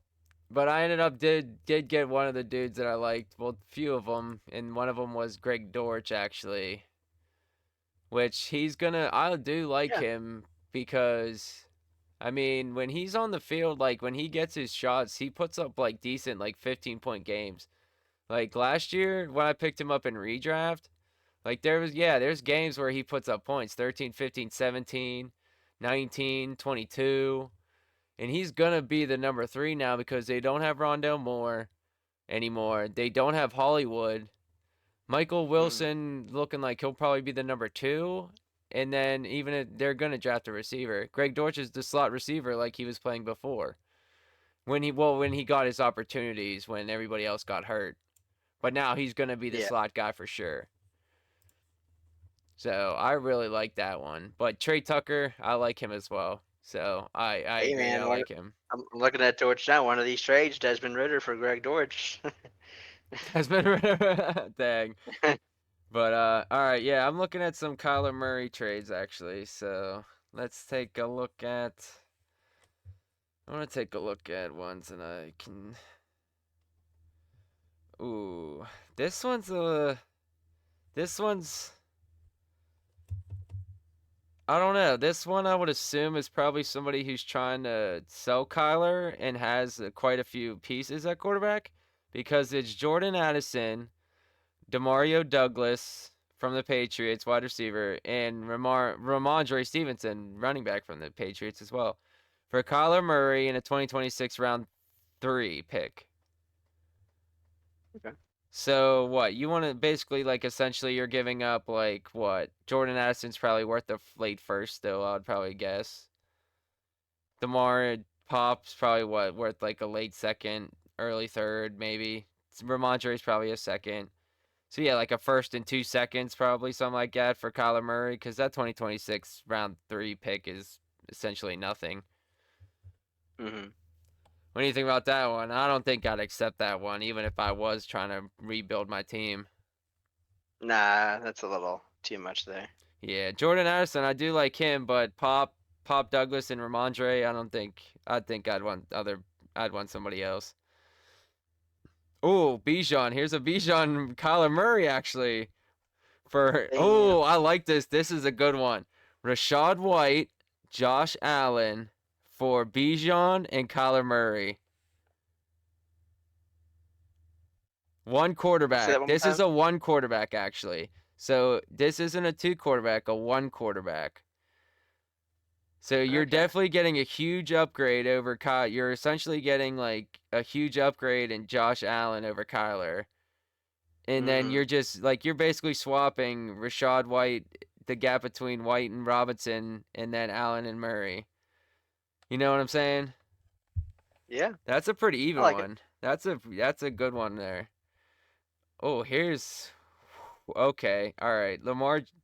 but I ended up did get one of the dudes that I liked. Well, a few of them, and one of them was Greg Dortch actually, which I do like Yeah. him because I mean, when he's on the field, like when he gets his shots, he puts up like decent like 15-point games. Like last year when I picked him up in redraft, like there's games where he puts up points, 13, 15, 17, 19, 22, and he's going to be the number 3 now because they don't have Rondell Moore anymore. They don't have Hollywood. Michael Wilson looking like he'll probably be the number 2. And then even if they're going to draft a receiver. Greg Dortch is the slot receiver like he was playing before. When he got his opportunities when everybody else got hurt. But now he's going to be the Yeah. slot guy for sure. So I really like that one. But Trey Tucker, I like him as well. So I Hey agree. man, I like him. I'm looking at Dortch now. One of these trades, Desmond Ritter for Greg Dortch. Has been dang. But all right, yeah, I'm looking at some Kyler Murray trades actually. So let's take a look at. I want to take a look at ones, and I can. Ooh, this one's This one's. I don't know. This one I would assume is probably somebody who's trying to sell Kyler and has quite a few pieces at quarterback because it's Jordan Addison, Demario Douglas from the Patriots, wide receiver, and Ramondre Stevenson, running back from the Patriots as well, for Kyler Murray in a 2026 round 3 pick. Okay. So what you want to basically like essentially you're giving up like what Jordan Addison's probably worth the late first still I'd probably guess. DeMar Pop's probably what worth like a late second, early third maybe. Ramondre's probably a second. So yeah, like a first and 2 seconds probably something like that for Kyler Murray because that 2026 round 3 pick is essentially nothing. Mhm. What do you think about that one? I don't think I'd accept that one, even if I was trying to rebuild my team. Nah, that's a little too much there. Yeah, Jordan Addison, I do like him, but Pop Douglas and Ramondre, I don't think. I'd want somebody else. Oh, Bijan. Here's a Bijan Kyler Murray actually. Damn. I like this. This is a good one. Rashad White, Josh Allen for Bijan and Kyler Murray. One Say that quarterback. one more This is time. a one quarterback actually. So this isn't a 2 quarterback, a 1 quarterback. So you're Okay. definitely getting a huge upgrade over Kyle. You're essentially getting like a huge upgrade in Josh Allen over Kyler. And then you're just like you're basically swapping Rashad White, the gap between White and Robinson, and then Allen and Murray. You know what I'm saying? Yeah, That's a pretty I even like it. one. That's a good one there. Oh, here's okay. All right.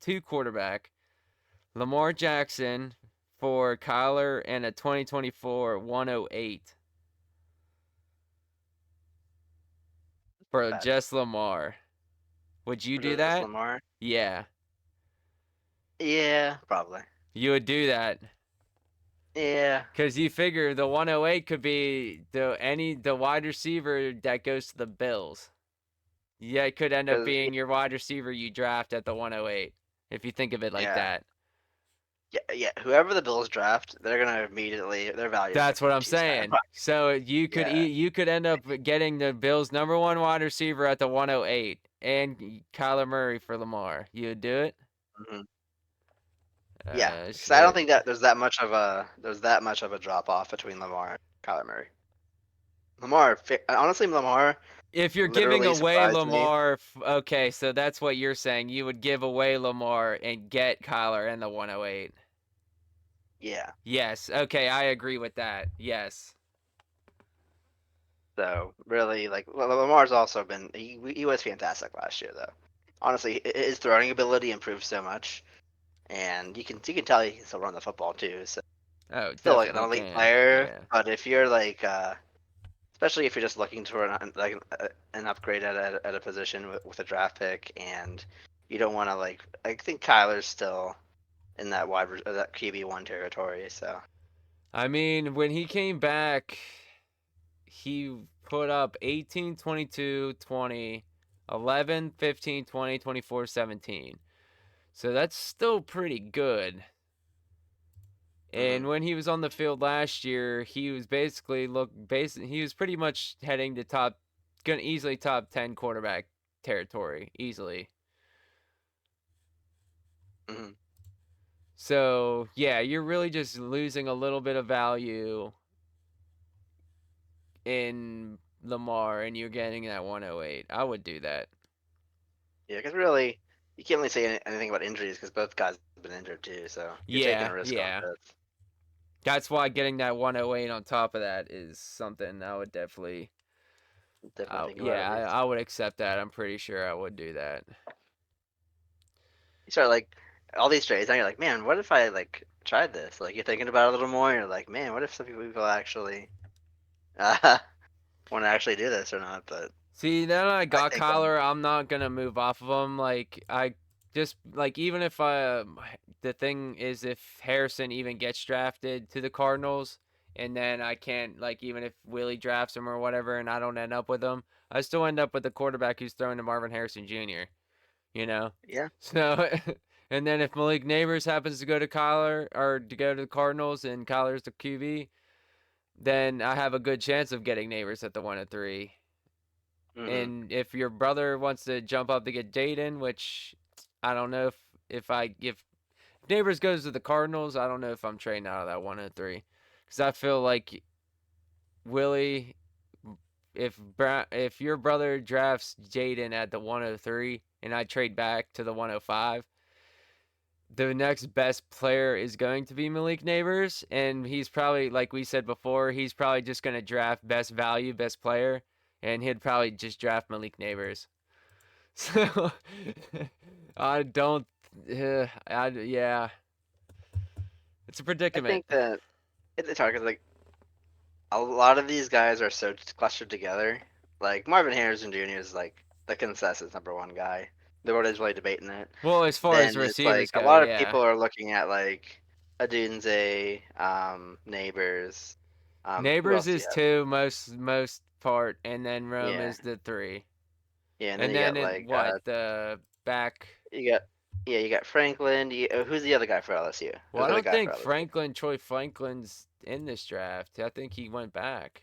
2 quarterback. Lamar Jackson for Kyler and a 2024 108 for Bad. just Lamar. Would you do Versus that? Lamar. Yeah, Yeah, probably. you would do that. Yeah. Because you figure the 108 could be the wide receiver that goes to the Bills. Yeah, it could end up 'Cause being your wide receiver you draft at the 108, if you think of it like Yeah. that. Yeah. Whoever the Bills draft, they're gonna their value. That's what I'm saying. So you could Yeah. you could end up getting the Bills' number one wide receiver at the 108 and Kyler Murray for Lamar. You would do it? Mhm. Yeah, because I don't think that there's that much of a drop off between Lamar and Kyler Murray. Honestly, Lamar. If you're giving literally away surprised me. Lamar, okay, so that's what you're saying. You would give away Lamar and get Kyler in the 108. Yeah. Yes. Okay, I agree with that. Yes. So really, like Lamar's also been he was fantastic last year though. Honestly, his throwing ability improved so much, and you can tell he can still run the football too. So Oh, still like an definitely elite can. player. Yeah. But if you're like, especially if you're just looking for an upgrade at a position with a draft pick, and you don't want to like, I think Kyler's still in that that QB1 territory. So I mean, when he came back, he put up 18, 22, 20, 11, 15, 20, 24, 17. So that's still pretty good. And when he was on the field last year, he was basically he was pretty much heading to gonna easily top 10 quarterback territory, easily. Mhm. So, yeah, you're really just losing a little bit of value in Lamar and you're getting that 108. I would do that. Yeah, because really, you can't really say anything about injuries because both guys have been injured too. So you're taking a risk on both. That's why getting that 108 on top of that is something I would definitely Definitely think about yeah, at least. I would accept that. I'm pretty sure I would do that. You start like all these trades, and you're like, man, what if I like tried this? Like you're thinking about it a little more. And you're like, man, what if some people actually want to actually do this or not? But See, now that I got think, Kyler, I'm not gonna move off of him. Like I just like even if the thing is if Harrison even gets drafted to the Cardinals, and then I can't like even if Willie drafts him or whatever, and I don't end up with him, I still end up with the quarterback who's throwing to Marvin Harrison Jr. You know. yeah, So, and then if Malik Neighbors happens to go to Kyler or to go to the Cardinals and Kyler's the QB, then I have a good chance of getting Neighbors at the 1-3. And if your brother wants to jump up to get Jaden, which I don't know if Neighbors goes to the Cardinals, I don't know if I'm trading out of that 1-3, because I feel like Willie, if your brother drafts Jaden at the 103 and I trade back to the 105, the next best player is going to be Malik Neighbors, and he's probably, like we said before, he's probably just going to draft best value, best player, and he'd probably just draft Malik Neighbors. So, I don't, yeah. It's a I predicament. think that it's hard because like a lot of these guys are so clustered together. Like Marvin Harrison Jr. is like the consensus #1 guy. Nobody's really debating it. Well, as far as Then it's receivers like go, a lot of yeah. people are looking at like Adunze, Neighbors. Who Neighbors else do you is have? 2 most part, and then Rome Yeah. is the 3. Yeah, and And then you then got like the back. you got Franklin. Who's the other guy for LSU? Well, I Who's the other don't guy for think LSU? Troy Franklin's in this draft. I think he went back.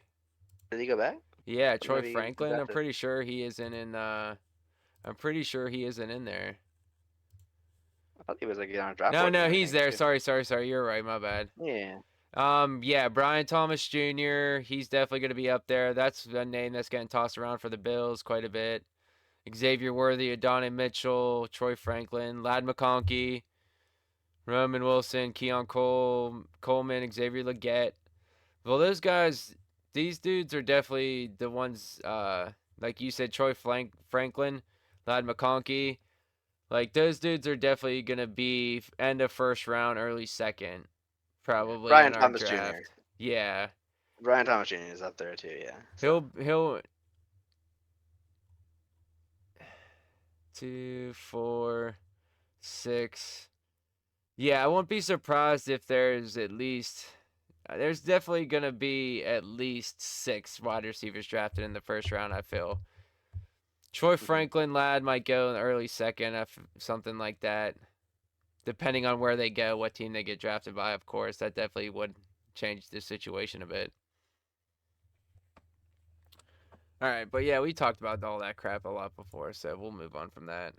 Did he go back? Yeah, Or Troy maybe he was Franklin. I'm drafted. pretty sure he isn't in. I'm pretty sure he isn't in there. I thought he was like on a draft No, board and no, he's everything there. too. Sorry. You're right. My bad. Yeah. Yeah, Brian Thomas Jr. He's definitely going to be up there. That's a name that's getting tossed around for the Bills quite a bit. Xavier Worthy, Adonai Mitchell, Troy Franklin, Lad McConkey, Roman Wilson, Keon Coleman, Xavier Legette. Well, those guys, these dudes are definitely the ones, like you said, Troy Franklin, Lad McConkey. Like, those dudes are definitely going to be end of first round, early second probably Brian in our Thomas draft. Jr. Yeah. Brian Thomas Jr. is up there too. Yeah. So. He'll 2, 4, 6. Yeah, I won't be surprised if there's at least there's definitely gonna be at least 6 wide receivers drafted in the first round, I feel. Troy Franklin lad might go in the early second, something like that. Depending on where they go, what team they get drafted by, of course, that definitely would change the situation a bit. All right, but yeah, we talked about all that crap a lot before, so we'll move on from that.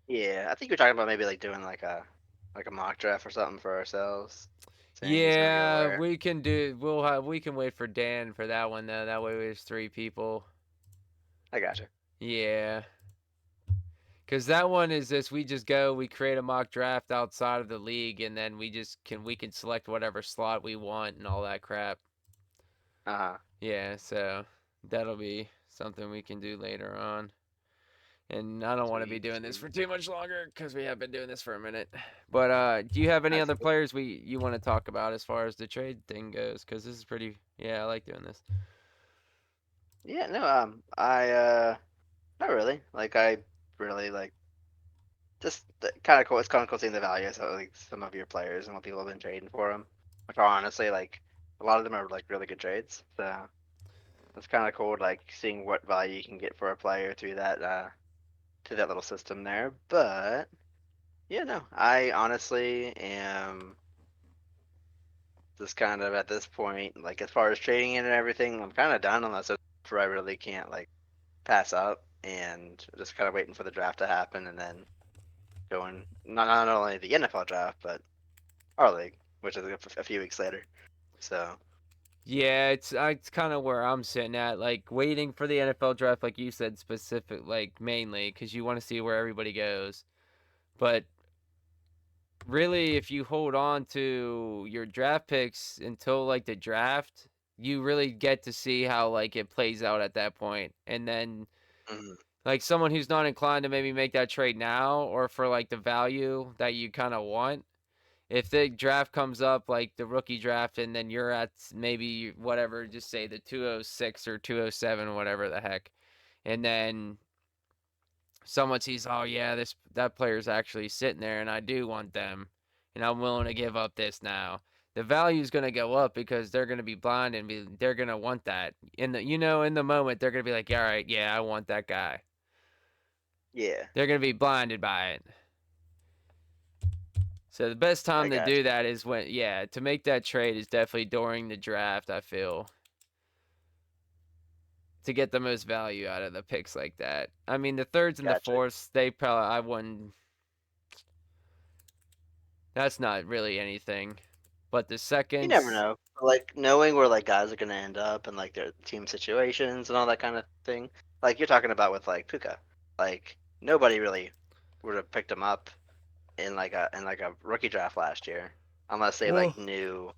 Yeah, I think you're talking about maybe like doing like a mock draft or something for ourselves. Saying who's gonna go Yeah, where. we can wait for Dan for that one though. That way there's 3 people. I gotcha. Yeah. Cause that one is this: we create a mock draft outside of the league, and then we can select whatever slot we want and all that crap. Yeah, so that'll be something we can do later on. And I don't want to be doing this for too much longer because we have been doing this for a minute. But do you have any other players you want to talk about as far as the trade thing goes? Because this is pretty. Yeah, I like doing this. Yeah, no, I not really. Like I really like just kind of cool. It's kind of cool seeing the value of like some of your players and what people have been trading for them. Which are honestly like a lot of them are like really good trades. So it's kind of cool, like seeing what value you can get for a player through that little system there. But yeah, no, I honestly am just kind of at this point, like as far as trading in and everything, I'm kind of done unless it's where I really can't like pass up and just kind of waiting for the draft to happen and then going not only the NFL draft but our league, which is a few weeks later. So yeah, it's kind of where I'm sitting at, like waiting for the NFL draft, like you said, mainly because you want to see where everybody goes. But really, if you hold on to your draft picks until like the draft, you really get to see how like it plays out at that point. And then like someone who's not inclined to maybe make that trade now or for like the value that you kind of want, if the draft comes up like the rookie draft and then you're at maybe whatever, just say the 206 or 207, whatever the heck, and then someone sees, oh yeah, that player's actually sitting there and I do want them and I'm willing to give up this now. The value is going to go up because they're going to be blind and they're going to want that. In the moment they're going to be like, all right, yeah, I want that guy. yeah. They're going to be blinded by it. So the best time to do that is to make that trade is definitely during the draft, I feel. To get the most value out of the picks like that. I mean, the thirds and the fourths, I wouldn't. That's not really anything. But the seconds. You never know. Like knowing where like guys are gonna end up and like their team situations and all that kind of thing. Like you're talking about with like Puka. Like nobody really would have picked him up in like a rookie draft last year unless they like knew.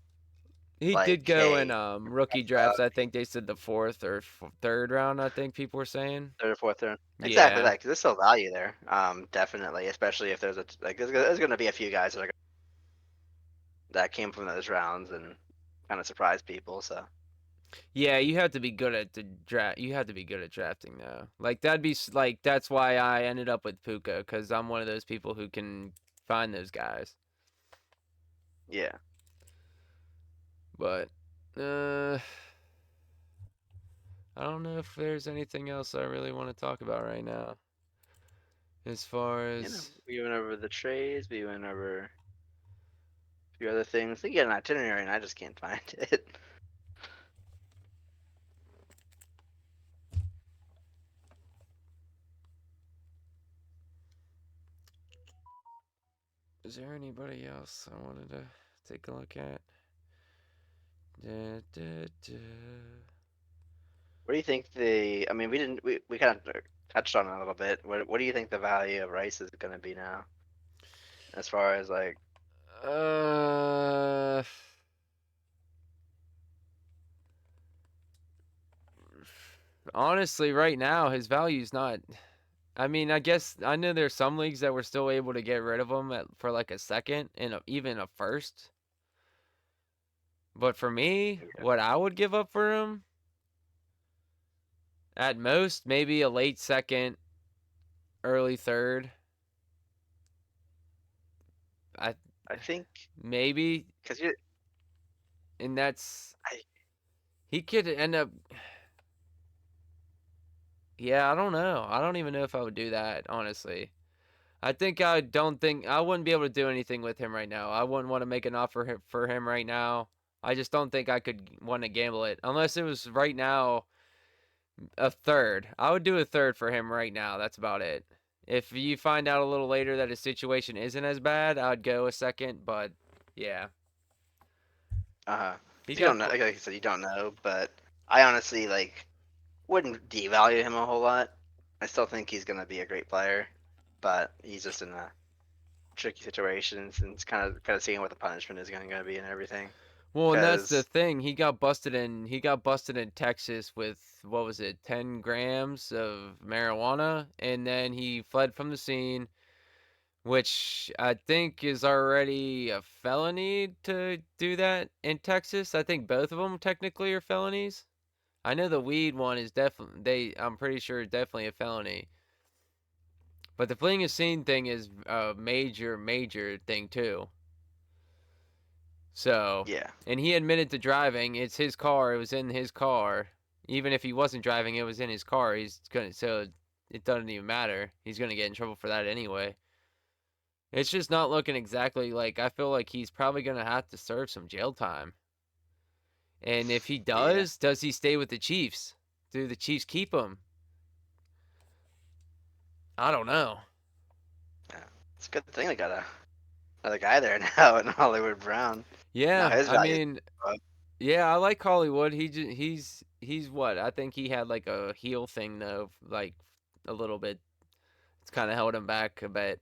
He did go in rookie drafts. I think they said the 4th or 3rd round. I think people were saying 3rd or 4th round. Exactly. Like there's still value there. Definitely, especially if there's there's gonna be a few guys that came from those rounds and kind of surprised people. So. Yeah, you have to be good at the draft. You have to be good at drafting though. Like that's why I ended up with Puka because I'm one of those people who can find those guys. Yeah. But I don't know if there's anything else I really want to talk about right now. As far as we went over the trades, we went over a few other things. We get an itinerary and I just can't find it. Is there anybody else I wanted to take a look at? What do you think I mean, we kind of touched on it a little bit. What do you think the value of Rice is going to be now? As far as like. Honestly, right now, his value's not. I mean, I guess I know there's some leagues that were still able to get rid of him for like a second and even a first. But for me, what I would give up for him, at most, maybe a late second, early third. I I think maybe, because you, and that's I, he could end up. Yeah, I don't know. I don't even know if I would do that, honestly. I don't think I wouldn't be able to do anything with him right now. I wouldn't want to make an offer for him right now. I just don't think I could want to gamble it unless it was right now a third. I would do a third for him right now. That's about it. If you find out a little later that his situation isn't as bad, I'd go a second. But yeah, he you don't got. know, like I said, you don't know, but I honestly like wouldn't devalue him a whole lot. I still think he's gonna be a great player, but he's just in a tricky situation, and it's kind of seeing what the punishment is gonna be and everything. Well, and that's the Because thing. He got busted in Texas with what was it, 10 grams of marijuana, and then he fled from the scene, which I think is already a felony to do that in Texas. I think both of them technically are felonies. I know the weed one is definitely I'm pretty sure definitely a felony. But the fleeing a scene thing is a major thing too. So, yeah, and he admitted to driving. It's his car. It was in his car. Even if he wasn't driving, it was in his car. So it doesn't even matter. He's gonna get in trouble for that anyway. It's just not looking exactly like I feel like he's probably gonna have to serve some jail time. And if he yeah, does he stay with the Chiefs? Do the Chiefs keep him? I don't know. yeah. It's a good thing they got another guy there now in Hollywood Brown. Now Yeah, his I value. mean, yeah, I like Hollywood. He's what? I think he had like a heel thing though, like a little bit. It's kind of held him back a bit.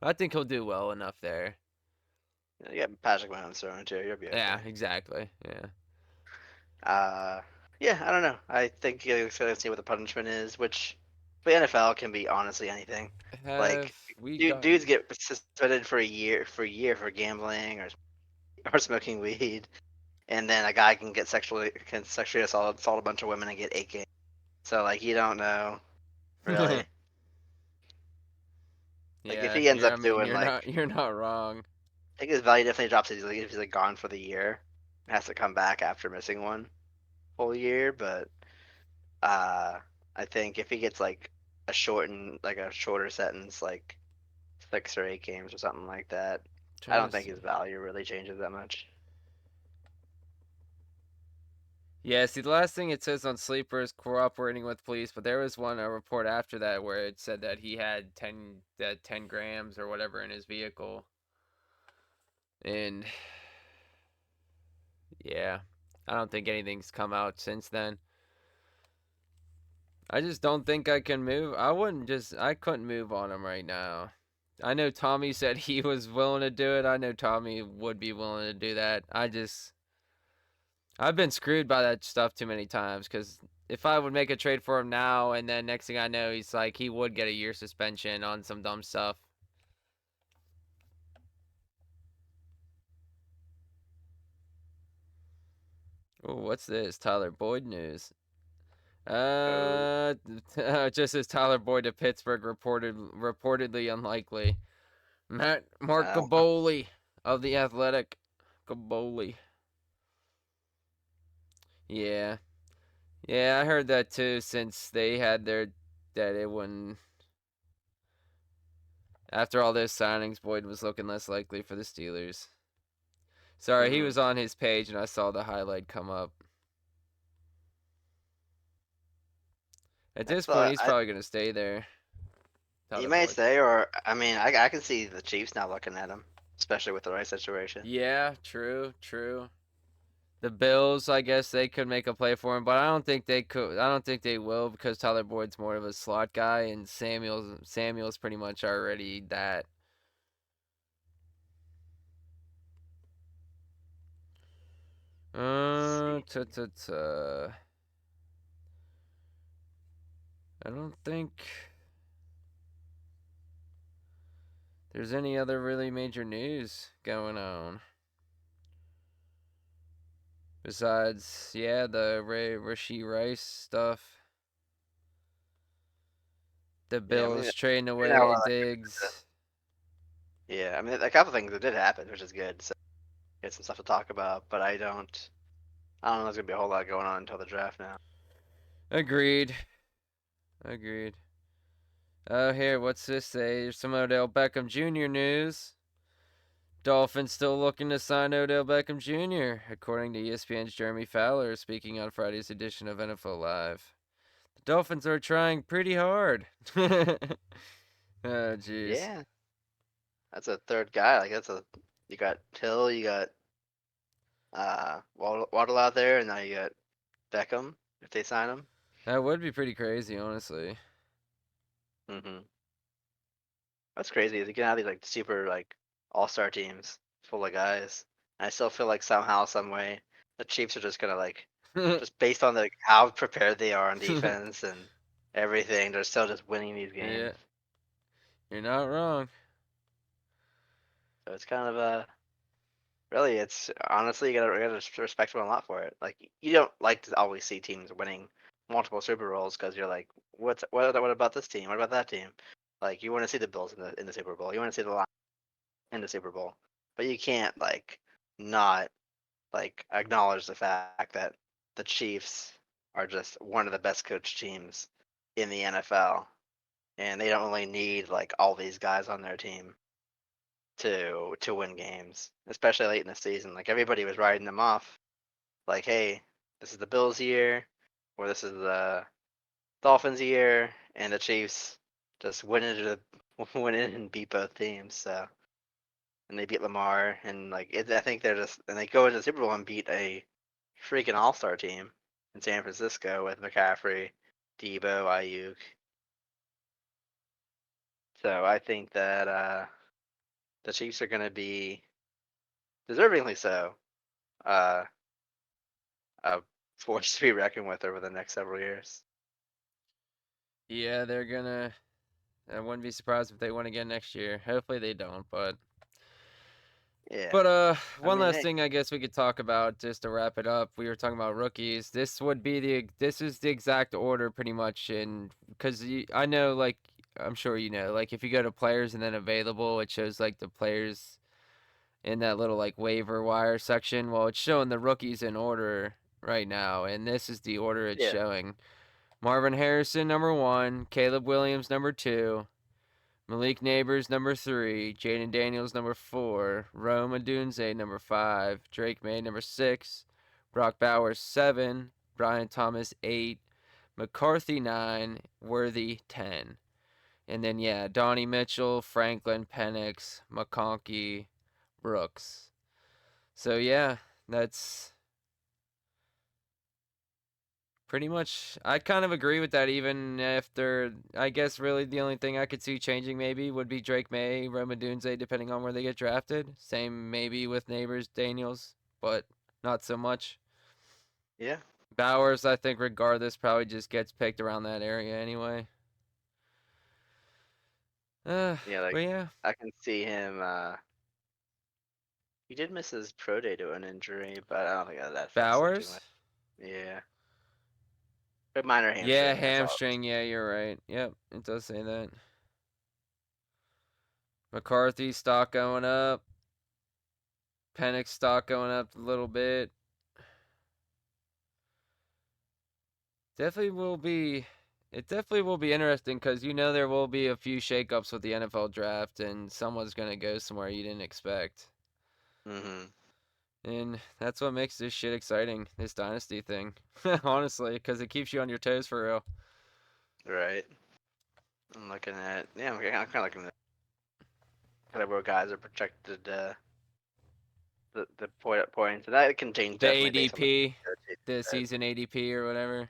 But I think he'll do well enough there. You got Patrick Mahomes throwing too. You'll be Yeah, okay. exactly. Yeah. Uh, yeah, I don't know. I think you're gonna see what the punishment is, which the NFL can be honestly anything. Have Like, we got? dudes get suspended for a year for gambling or smoking weed, and then a guy can sexually assault a bunch of women and get 8 games. So like, you don't know really. Like, if Yeah, he ends you're. I up mean, doing you're like, not. You're not wrong. I think his value definitely drops if he's like gone for the year, has to come back after missing one whole year, but Uh, I think if he gets like a shorter sentence, like 6 or 8 games or something like that, I Trying don't to think see. his value really changes that much. Yeah, see, the last thing it says on Sleeper is cooperating with police, but there was a report after that where it said that he had 10 grams or whatever in his vehicle. And yeah, I don't think anything's come out since then. I just don't think I can move. I couldn't move on him right now. I know Tommy said he was willing to do it. I know Tommy would be willing to do that. I've been screwed by that stuff too many times because if I would make a trade for him now and then next thing I know, he would get a year suspension on some dumb stuff. Oh, what's this? Tyler Boyd news. Oh, Just as Tyler Boyd to Pittsburgh reportedly unlikely. Mark uh, Gaboli of the Athletic. Gaboli. Yeah. Yeah, I heard that too since they had that it wouldn't after all those signings, Boyd was looking less likely for the Steelers. Sorry, he hmm was on his page and I saw the highlight come up. At this point, he's probably gonna stay there. you Tyler might Boyd. say, or I mean, I can see the Chiefs now looking at him, especially with the right situation. Yeah, true, true. The Bills, I guess they could make a play for him, but I don't think they could. I don't think they will because Tyler Boyd's more of a slot guy, and Samuel's pretty much already that. Let's see. Ta ta ta. I don't think there's any other really major news going on. Besides, yeah, the Rashee Rice stuff. The Yeah, I mean, Bills trading you know, away Diggs. yeah, I mean, a couple things that did happen, which is good. So get some stuff to talk about, but I don't know. There's gonna be a whole lot going on until the draft now. Agreed. Agreed. Oh, here, what's this say? Here's some Odell Beckham Jr. news. Dolphins still looking to sign Odell Beckham Jr., according to ESPN's Jeremy Fowler, speaking on Friday's edition of NFL Live. The Dolphins are trying pretty hard. Oh, jeez. Yeah, that's a third guy. Like you got Hill, you got Waddle out there, and now you got Beckham if they sign him. That would be pretty crazy, honestly. Hmm. What's crazy is you can have these like super like all-star teams full of guys. And I still feel like somehow, some way, the Chiefs are just gonna like just based on how prepared they are on defense and everything, they're still just winning these games. Yeah, you're not wrong. So it's kind of really, it's honestly you gotta respect them a lot for it. Like you don't like to always see teams winning multiple Super Bowls because you're like, what about this team? What about that team? Like you want to see the Bills in the Super Bowl. You want to see the Lions in the Super Bowl, but you can't like not like acknowledge the fact that the Chiefs are just one of the best coached teams in the NFL, and they don't really need like all these guys on their team to win games, especially late in the season. Like everybody was writing them off, like, hey, this is the Bills year, or this is the Dolphins year, and the Chiefs just went went in and beat both teams. So and they beat Lamar, and I think they're just and they go into the Super Bowl and beat a freaking All-Star team in San Francisco with McCaffrey, Debo, Ayuk. So I think that the Chiefs are going to be deservingly so uh, a force to be reckoned with over the next several years. Yeah, they're gonna. I wouldn't be surprised if they win again next year. Hopefully they don't, but. Yeah, But I one mean, last thing I guess we could talk about just to wrap it up. We were talking about rookies. This is the exact order pretty much because I know like I'm sure you know like if you go to players and then available, it shows like the players in that little like waiver wire section. Well, it's showing the rookies in order right now, and this is the order it's yeah, showing. Marvin Harrison number 1, Caleb Williams number 2, Malik Neighbors number 3, Jaden Daniels number 4, Rome Odunze number 5, Drake May number 6, Brock Bowers 7, Brian Thomas 8, McCarthy 9, Worthy 10. And then yeah, Donnie Mitchell, Franklin, Penix, McConkey, Brooks. So yeah, that's pretty much, I kind of agree with that. Even after, I guess, really the only thing I could see changing maybe would be Drake May, Rome Odunze, depending on where they get drafted. Same maybe with Neighbors, Daniels, but not so much. yeah, Bowers, I think, regardless, probably just gets picked around that area anyway. yeah. Like But yeah, I can see him. He did miss his pro day to an injury, but I don't think that affects him too much. Bowers. Yeah, a minor Yeah, hamstring. That's all. hamstring. Yeah, you're right. Yep, it does say that. McCarthy stock going up. Penix stock going up a little bit. Definitely will be. It definitely will be interesting because you know there will be a few shakeups with the NFL draft, and someone's gonna go somewhere you didn't expect, Mm-hmm. and that's what makes this shit exciting. This dynasty thing, honestly, because it keeps you on your toes for real. Right. I'm looking at I'm kind of looking at kind of where guys are projected the points, and that can change The definitely based on ADP, the the season ADP or whatever,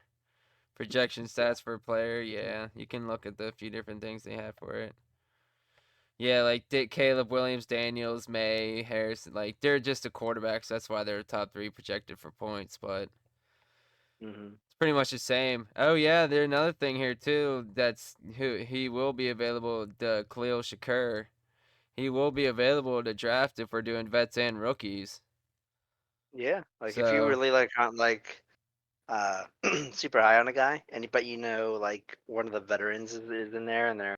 projection stats for a player. Yeah, you can look at the few different things they have for it. Yeah, like Caleb Williams, Daniels, May, Harrison, like they're just the quarterbacks. That's why they're top 3 projected for points, but Mm-hmm. it's pretty much the same. Oh yeah, there's another thing here too. That's who he will be available. The Khalil Shakur, he will be available to draft if we're doing vets and rookies. Yeah, like if you So, really like aren't like super high on a guy, and but like one of the veterans is in there, and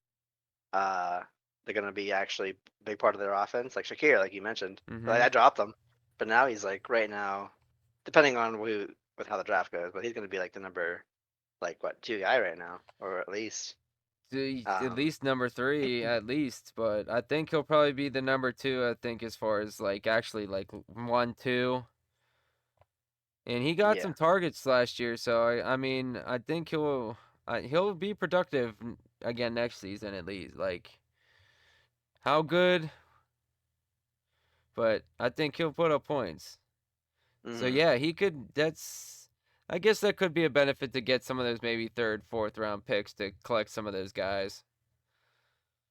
uh they're gonna be actually a big part of their offense, like Shakir, like you mentioned. Like hmm I dropped him, but now he's like right now, depending on who with how the draft goes, but he's gonna be like the number like what 2 guy right now, or at least at um least number 3 at least, but I think he'll probably be the number 2. I think as far as like actually like 1, 2, and he got yeah. some targets last year, so I mean I think he'll be productive again next season at least. Like how good, but I think he'll put up points. So hmm yeah, he could. I guess that could be a benefit to get some of those maybe third, fourth round picks to collect some of those guys.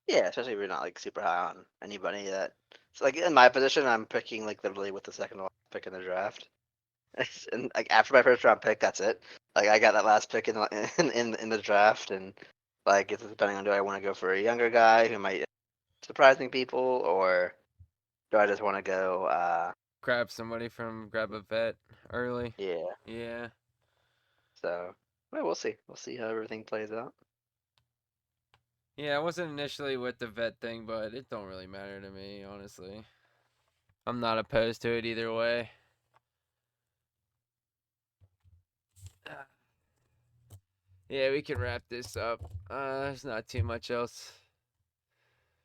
Yeah, especially if you're not like super high on anybody that. So like in my position, I'm picking like literally with the second pick in the draft. And like after my first round pick, that's it. Like I got that last pick in the draft, and like it's depending on do I want to go for a younger guy who might surprising people, or do I just want to go? Grab a vet early. Yeah. Yeah. So well, we'll see. We'll see how everything plays out. Yeah, I wasn't initially with the vet thing, but it don't really matter to me, honestly. I'm not opposed to it either way. Yeah, we can wrap this up. There's not too much else.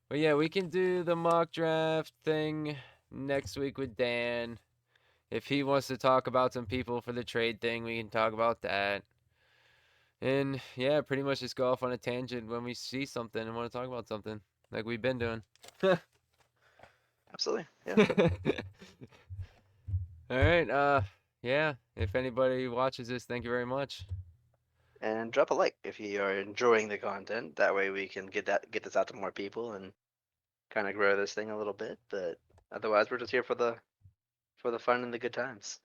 But yeah, we can do the mock draft thing next week with Dan. If he wants to talk about some people for the trade thing, we can talk about that. And yeah, pretty much just go off on a tangent when we see something and want to talk about something, like we've been doing. Absolutely. Yeah. All right. Yeah. If anybody watches this, thank you very much. And drop a like if you are enjoying the content. That way we can get this out to more people and kind of grow this thing a little bit. But otherwise, we're just here for the fun and the good times.